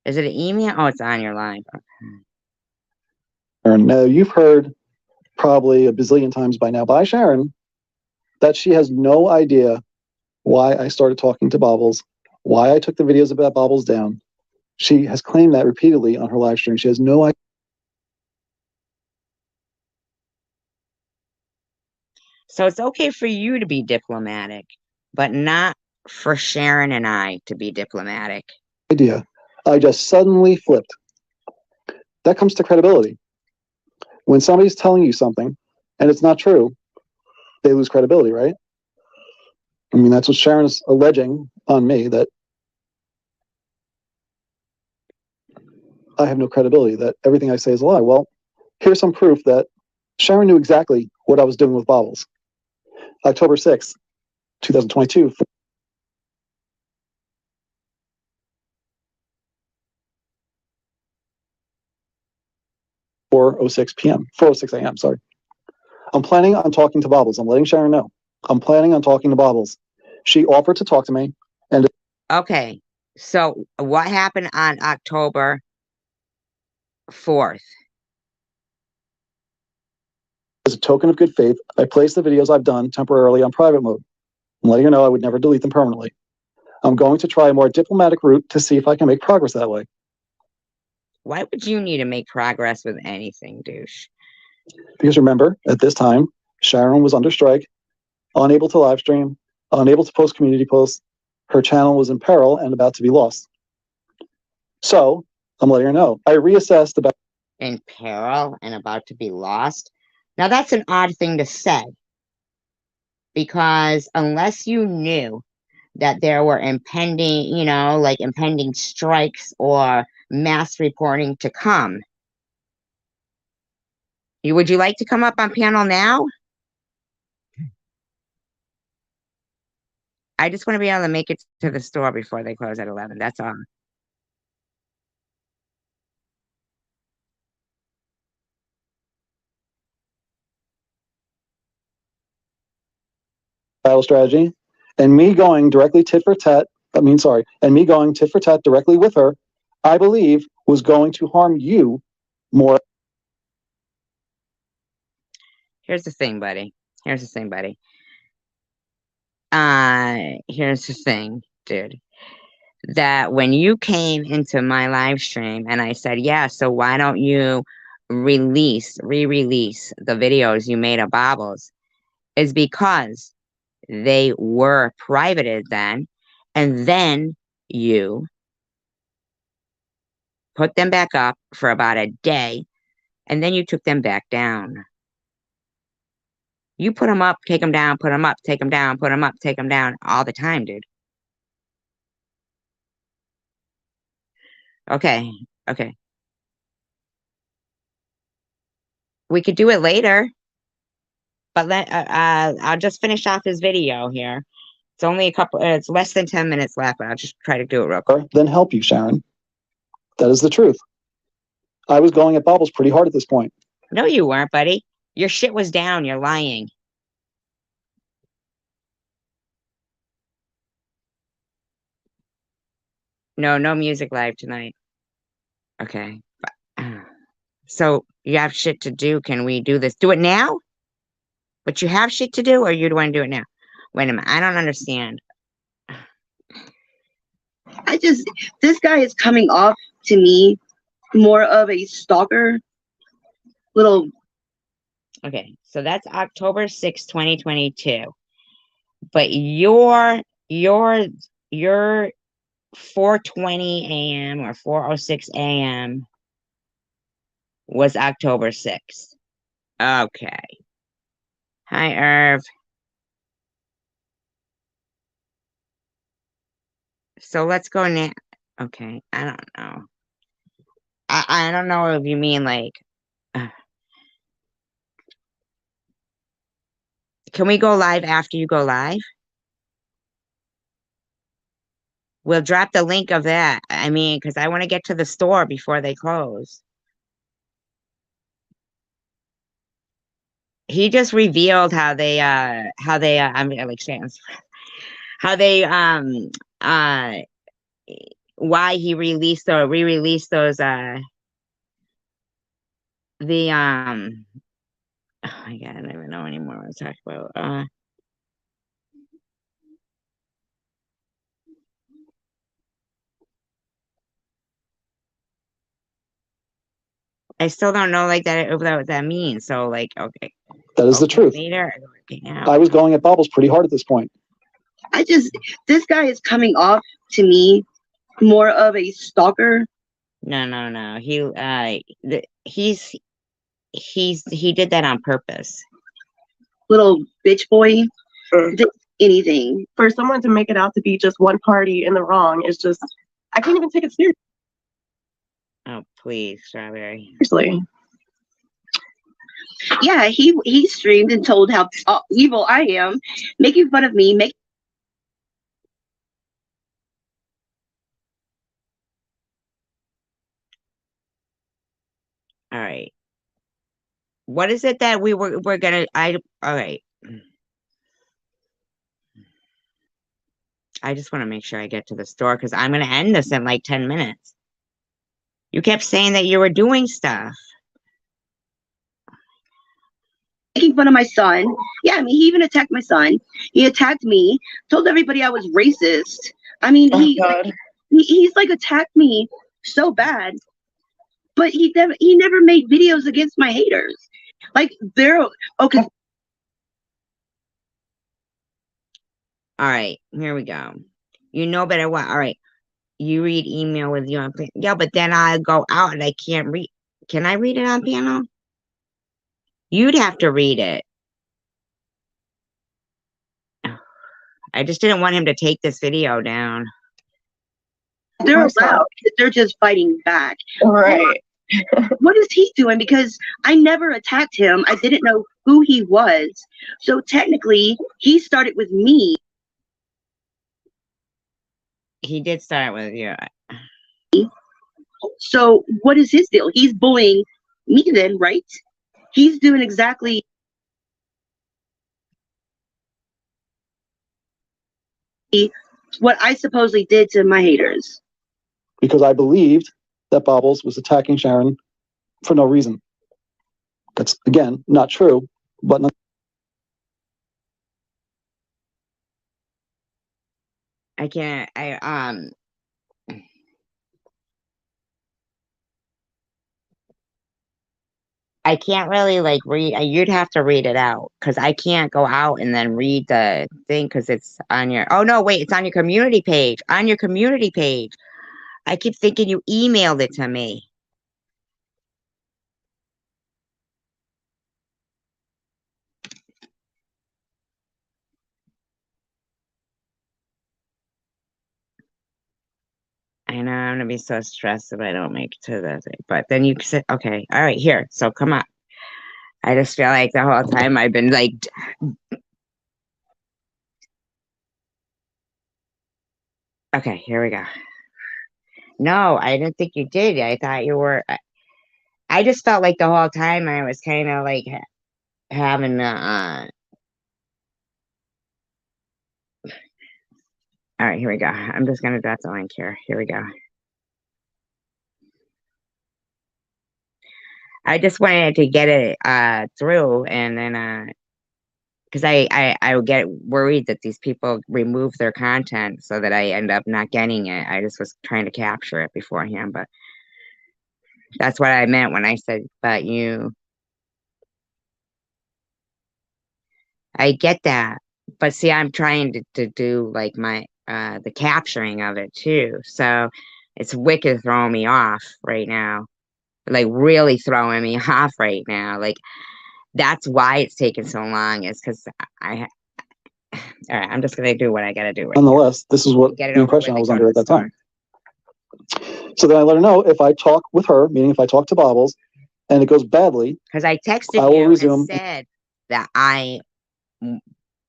is it an email? Oh, it's on your line. Now, you've heard probably a bazillion times by now by Sharon that she has no idea why I started talking to Bobbles, why I took the videos about Bobbles down. She has claimed that repeatedly on her live stream. She has no idea. So it's okay for you to be diplomatic, but not for Sharon and I to be diplomatic. I just suddenly flipped. That comes to credibility. When somebody's telling you something and it's not true, they lose credibility, right? I mean, that's what Sharon's alleging on me, that I have no credibility, that everything I say is a lie. Well, here's some proof that Sharon knew exactly what I was doing with Bobbles. October 6th, 2022. 4:06 p.m. 4:06 a.m. Sorry. I'm planning on talking to Bobbles. I'm letting Sharon know. I'm planning on talking to Bobbles. She offered to talk to me, and okay. So what happened on October 4th? as a token of good faith, I placed the videos I've done temporarily on private mode. I'm letting her know I would never delete them permanently. I'm going to try a more diplomatic route to see if I can make progress that way. Why would you need to make progress with anything, douche? Because remember, at this time, Sharon was under strike, unable to live stream, unable to post community posts. Her channel was in peril and about to be lost. So I'm letting her know. I reassessed about in peril and about to be lost. Now that's an odd thing to say, because unless you knew that there were impending, like impending strikes or mass reporting to come, would you like to come up on panel now? I just want to be able to make it to the store before they close at 11. That's all. battle strategy, and me going directly tit for tat. And me going tit for tat directly with her, I believe was going to harm you more. Here's the thing, buddy. Here's the thing, dude. That when you came into my live stream and I said, yeah, so why don't you re-release the videos you made of Bobbles is because they were privated then, and then you put them back up for about a day, and then you took them back down. You put them up, take them down, put them up, take them down, put them up, take them down all the time, dude. Okay, okay. We could do it later, but I'll just finish off his video here. It's only it's less than 10 minutes left, but I'll just try to do it real quick. Then help you, Sharon. That is the truth. I was going at Bobbles pretty hard at this point. No, you weren't, buddy. Your shit was down. You're lying. No music live tonight. Okay. So you have shit to do. Can we do this? Do it now? But you have shit to do, or you want to do it now? Wait a minute. I don't understand. This guy is coming off to me more of a stalker. Little. Okay. So that's October 6th, 2022. But your 4:20 a.m. or 4:06 a.m. was October 6th. Okay. Hi, Irv. So let's go now. Okay, I don't know. I don't know if you mean like. Can we go live after you go live? We'll drop the link of that. I mean, because I want to get to the store before they close. He just revealed how they I'm like how they why he released or re-released those the oh my god, I don't even know anymore what to talk about. I still don't know like that what that means. So like, okay. That is the truth. Later. I was going at Bobbles pretty hard at this point. This guy is coming off to me more of a stalker. No. He did that on purpose. Little bitch boy. Did anything. For someone to make it out to be just one party in the wrong is just, I can't even take it seriously. Oh, please, Strawberry. Seriously. Yeah, he streamed and told how evil I am, making fun of me, All right. What is it that we're gonna all right. I just want to make sure I get to the store because I'm gonna end this in like 10 minutes. You kept saying that you were doing stuff. making fun of my son. Yeah, I mean, he even attacked my son. He attacked me, told everybody I was racist. I mean, he's like attacked me so bad, but he never made videos against my haters. Like they're okay. All right, here we go. You know better what? All right. You read email with you on panel. Yeah, but then I go out and I can't read. Can I read it on panel? You'd have to read it. I just didn't want him to take this video down. They're allowed. They're just fighting back. Right. What is he doing? Because I never attacked him. I didn't know who he was. So technically, he started with me. He did start with you. So what is his deal? He's bullying me then, right? He's doing exactly what I supposedly did to my haters. Because I believed that Bobbles was attacking Sharon for no reason. That's, again, not true, but not. I can't, I can't really like read. You'd have to read it out because I can't go out and then read the thing because it's on your. Oh no, wait, it's on your community page. On your community page. I keep thinking you emailed it to me. I know I'm gonna be so stressed if I don't make it to the thing. But then you said, okay, all right, here. So come on. I just feel like the whole time I've been like, okay, here we go. No, I didn't think you did. I thought you were. I just felt like the whole time I was kind of like having all right, here we go. I'm just gonna drop the link here. Here we go. I just wanted to get it through, and then because I would get worried that these people remove their content so that I end up not getting it. I just was trying to capture it beforehand, but that's what I meant when I said, but I get that. But see, I'm trying to do like my the capturing of it too. So it's wicked throwing me off right now. Like really throwing me off right now. Like that's why it's taking so long is because I all right, I'm just gonna do what I gotta do right Nonetheless, this is what Get it the over impression with I was and go under to at the that time. So then I let her know if I talk with her, meaning if I talk to Bobbles, and it goes badly, because I texted I will you resume. and said that I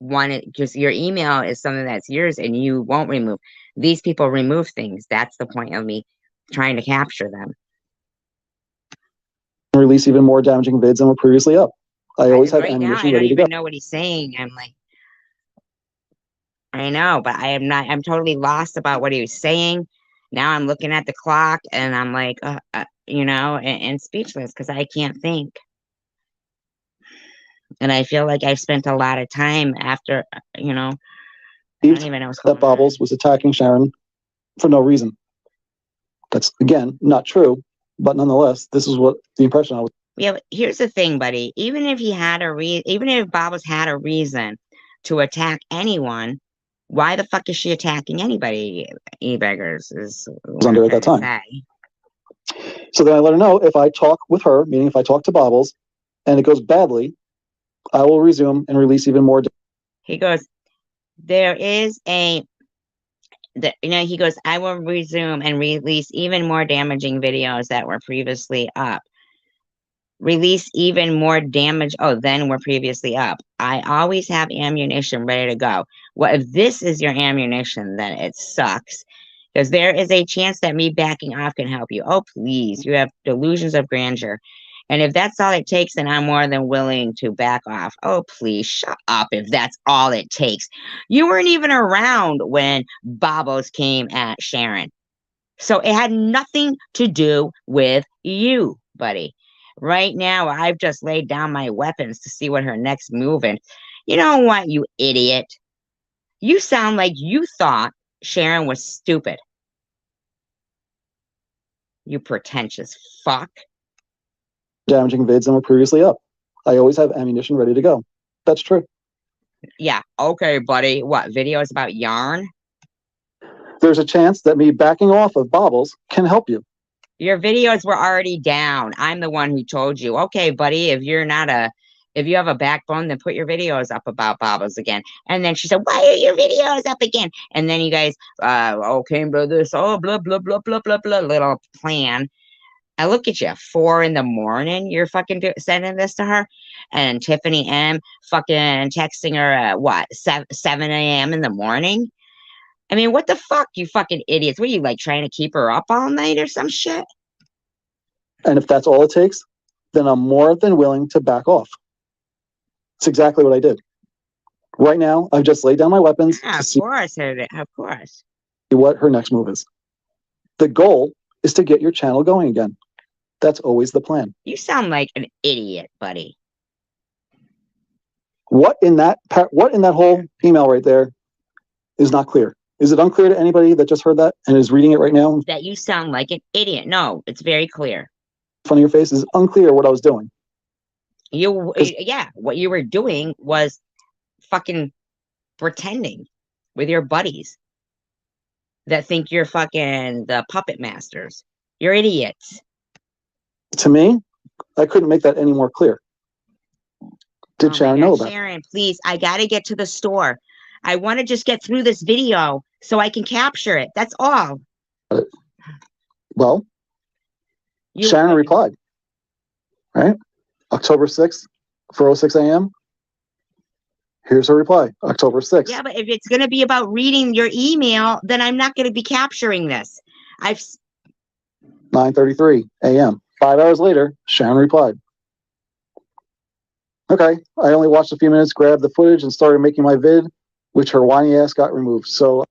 wanted just your email is something that's yours and you won't remove. These people remove things. That's the point of me trying to capture them. Release even more damaging vids than were previously up. I always have right now I ammunition don't ready to go. even know what he's saying. I'm like, I know, but I am not. I'm totally lost about what he was saying. Now I'm looking at the clock and I'm like, you know, and speechless because I can't think. And I feel like I've spent a lot of time after, you know, I don't even know what's going That Bobbles was attacking Sharon for no reason. That's again not true, but nonetheless, this is what the impression I was. Yeah, but here's the thing, buddy. Even if he had even if Bobbles had a reason to attack anyone, why the fuck is she attacking anybody? E-beggars is what Under I'm at that trying to time. say. So then I let her know if I talk with her, meaning if I talk to Bobbles, and it goes badly, I will resume and release even more. He goes, there is you know, he goes, I will resume and release even more damaging videos that were previously up. Release even more damage than were previously up. I always have ammunition ready to go. Well, if this is your ammunition, then it sucks. Because there is a chance that me backing off can help you. Oh, please. You have delusions of grandeur. And if that's all it takes, then I'm more than willing to back off. Oh, please shut up if that's all it takes. You weren't even around when Bobos came at Sharon. So it had nothing to do with you, buddy. Right now, I've just laid down my weapons to see what her next move is. You know what, you idiot? You sound like you thought Sharon was stupid. You pretentious fuck. Damaging vids than were previously up. I always have ammunition ready to go. That's true. Yeah, okay, buddy. What, videos about yarn? There's a chance that me backing off of Bobbles can help you. Your videos were already down. I'm the one who told you. Okay, buddy, if you have a backbone, then put your videos up about Bobbles again. And then she said, why are your videos up again? And then you guys, came to this, blah, blah, blah, blah, blah, blah, little plan. I look at you, 4 a.m, you're fucking sending this to her. And Tiffany M fucking texting her at what, 7 a.m. in the morning? I mean, what the fuck, you fucking idiots? What are you, like, trying to keep her up all night or some shit? And if that's all it takes, then I'm more than willing to back off. It's exactly what I did. Right now, I've just laid down my weapons Yeah, to see of course. what her next move is. The goal is to get your channel going again. That's always the plan. You sound like an idiot, buddy. What in that whole email right there is not clear? Is it unclear to anybody that just heard that and is reading it right now? That you sound like an idiot. No, it's very clear. In front of your face is unclear what I was doing. Yeah, what you were doing was fucking pretending with your buddies that think you're fucking the puppet masters. You're idiots. To me, I couldn't make that any more clear. Did Oh Sharon my know God, about it? Sharon, please, I gotta get to the store. I want to just get through this video so I can capture it. That's all. Well, You Sharon replied, right? October 6th, 4:06 a.m. Here's her reply, October 6th. Yeah, but if it's going to be about reading your email, then I'm not going to be capturing this. 9:33 a.m. 5 hours later, Sharon replied, okay, I only watched a few minutes, grabbed the footage, and started making my vid, which her whiny ass got removed. So,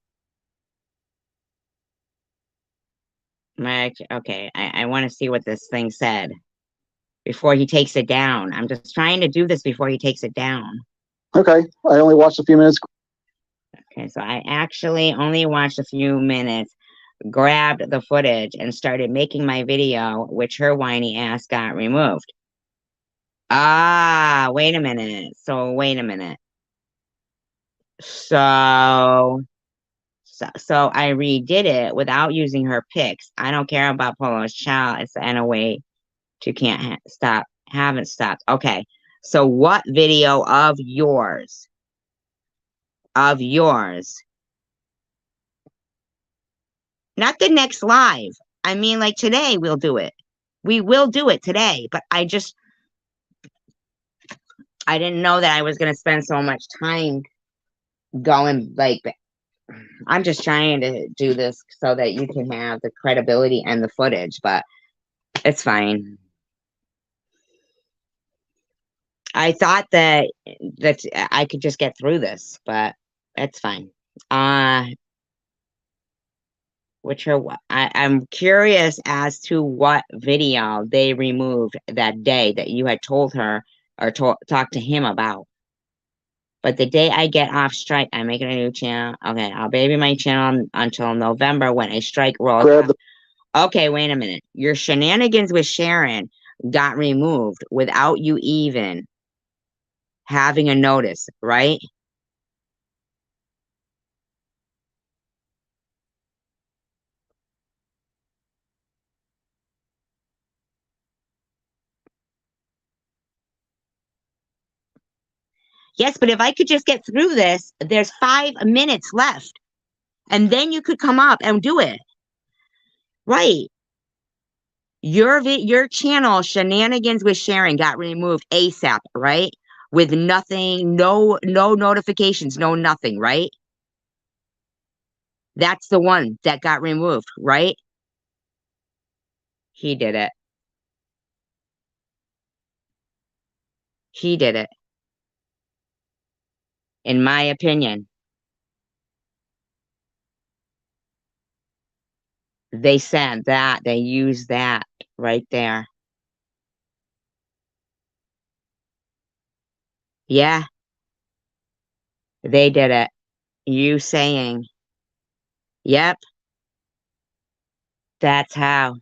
okay, I want to see what this thing said before he takes it down. I'm just trying to do this before he takes it down. okay, I only watched a few minutes. Okay, so I actually only watched a few minutes, grabbed the footage, and started making my video, which her whiny ass got removed. Ah, wait a minute. Wait a minute. So I redid it without using her pics. I don't care about Polo's child. It's in a way to haven't stopped. Okay. So what video of yours? Not the next live. I mean, like today we'll do it. We will do it today, but I didn't know that I was going to spend so much time going like, I'm just trying to do this so that you can have the credibility and the footage, but it's fine. I thought that I could just get through this, but it's fine. I'm curious as to what video they removed that day that you had told her or talked to him about. But the day I get off strike, I'm making a new channel. Okay, I'll baby my channel until November when a strike rolls. Okay, wait a minute. Your shenanigans with Sharon got removed without you even having a notice, right? Yes, but if I could just get through this, there's 5 minutes left. And then you could come up and do it. Right. Your channel, Shenanigans with Sharon, got removed ASAP, right? With nothing, no notifications, no nothing, right? That's the one that got removed, right? He did it. He did it. In my opinion. They said that, they used that right there. Yeah, they did it. You saying, yep, that's how.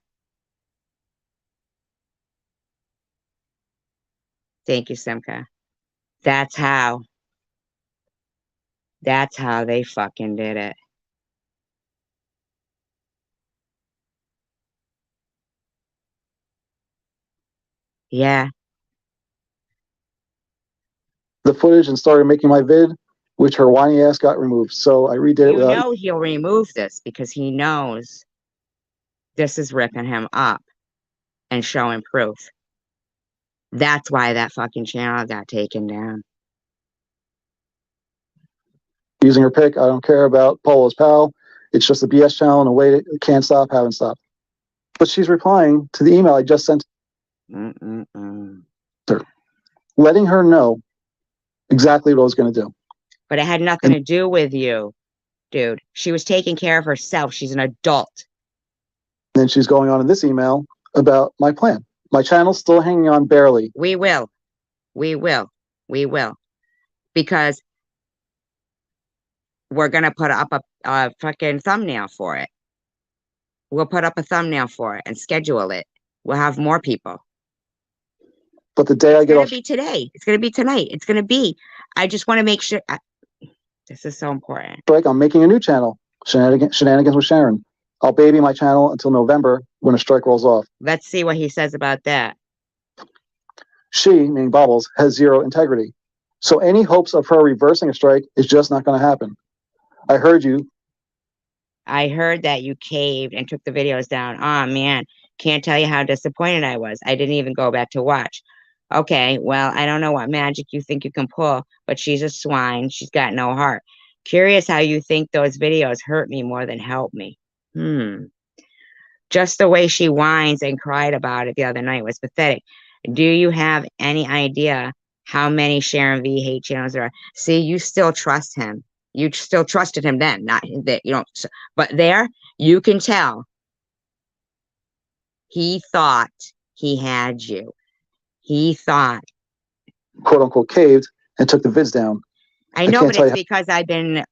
Thank you, Simka. That's how. That's how they fucking did it. Yeah. The footage and started making my vid, which her whiny ass got removed. So I redid it without. You know he'll remove this because he knows this is ripping him up and showing proof. That's why that fucking channel got taken down. Using her pic. I don't care about Polo's pal. It's just a BS channel in a way that can't stop, haven't stopped. But she's replying to the email I just sent her, letting her know exactly what I was going to do. But it had nothing to do with you, dude. She was taking care of herself. She's an adult. And then she's going on in this email about my plan. My channel's still hanging on barely. We will. Because we're going to put up a fucking thumbnail for it. We'll put up a thumbnail for it and schedule it. We'll have more people. But the day I It's get gonna off be today. It's gonna be tonight. It's gonna be. I just want to make sure. This is so important. strike, I'm making a new channel, Shenanigans with Sharon. I'll baby my channel until November when a strike rolls off. Let's see what he says about that. She, meaning Bobbles, has zero integrity. So any hopes of her reversing a strike is just not going to happen. I heard that you caved and took the videos down. Oh man, can't tell you how disappointed I was. I didn't even go back to watch. Okay, well, I don't know what magic you think you can pull, but she's a swine. She's got no heart. Curious how you think those videos hurt me more than help me. Just the way she whines and cried about it the other night was pathetic. Do you have any idea how many Sharon V hate channels there are? See, you still trust him. You still trusted him then, not that you don't. But there, you can tell he thought he had you. He thought, quote unquote, caved and took the vids down. I know, but it's because I've been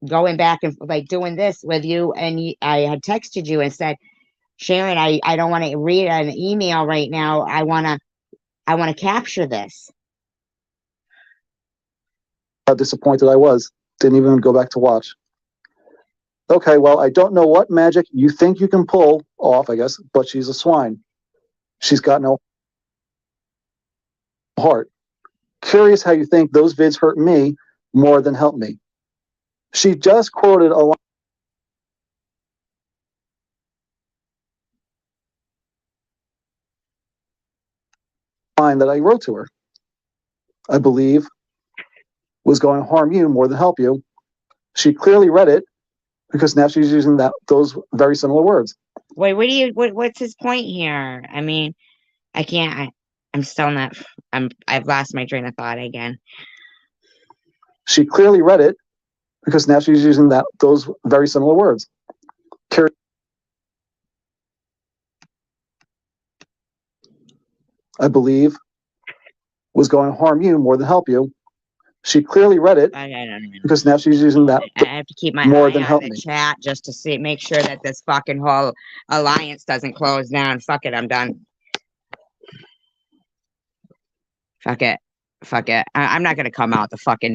going back and like doing this with you, and I had texted you and said, Sharon, I don't want to read an email right now. I want to capture this. How disappointed I was. Didn't even go back to watch. Okay, well, I don't know what magic you think you can pull off, I guess, but she's a swine. She's got no heart. Curious how you think those vids hurt me more than help me. She just quoted a line that I wrote to her. I believe was going to harm you more than help you. She clearly read it because now she's using those very similar words. Wait, what's his point here? I mean, I can't, I'm still not, I've lost my train of thought again. She clearly read it because now she's using those very similar words. I believe was going to harm you more than help you. She clearly read it because now she's using that. I have to keep my more eye than on help the me. chat just to make sure that this fucking whole alliance doesn't close down. Fuck it, I'm done. Fuck it. I'm not gonna come out the fucking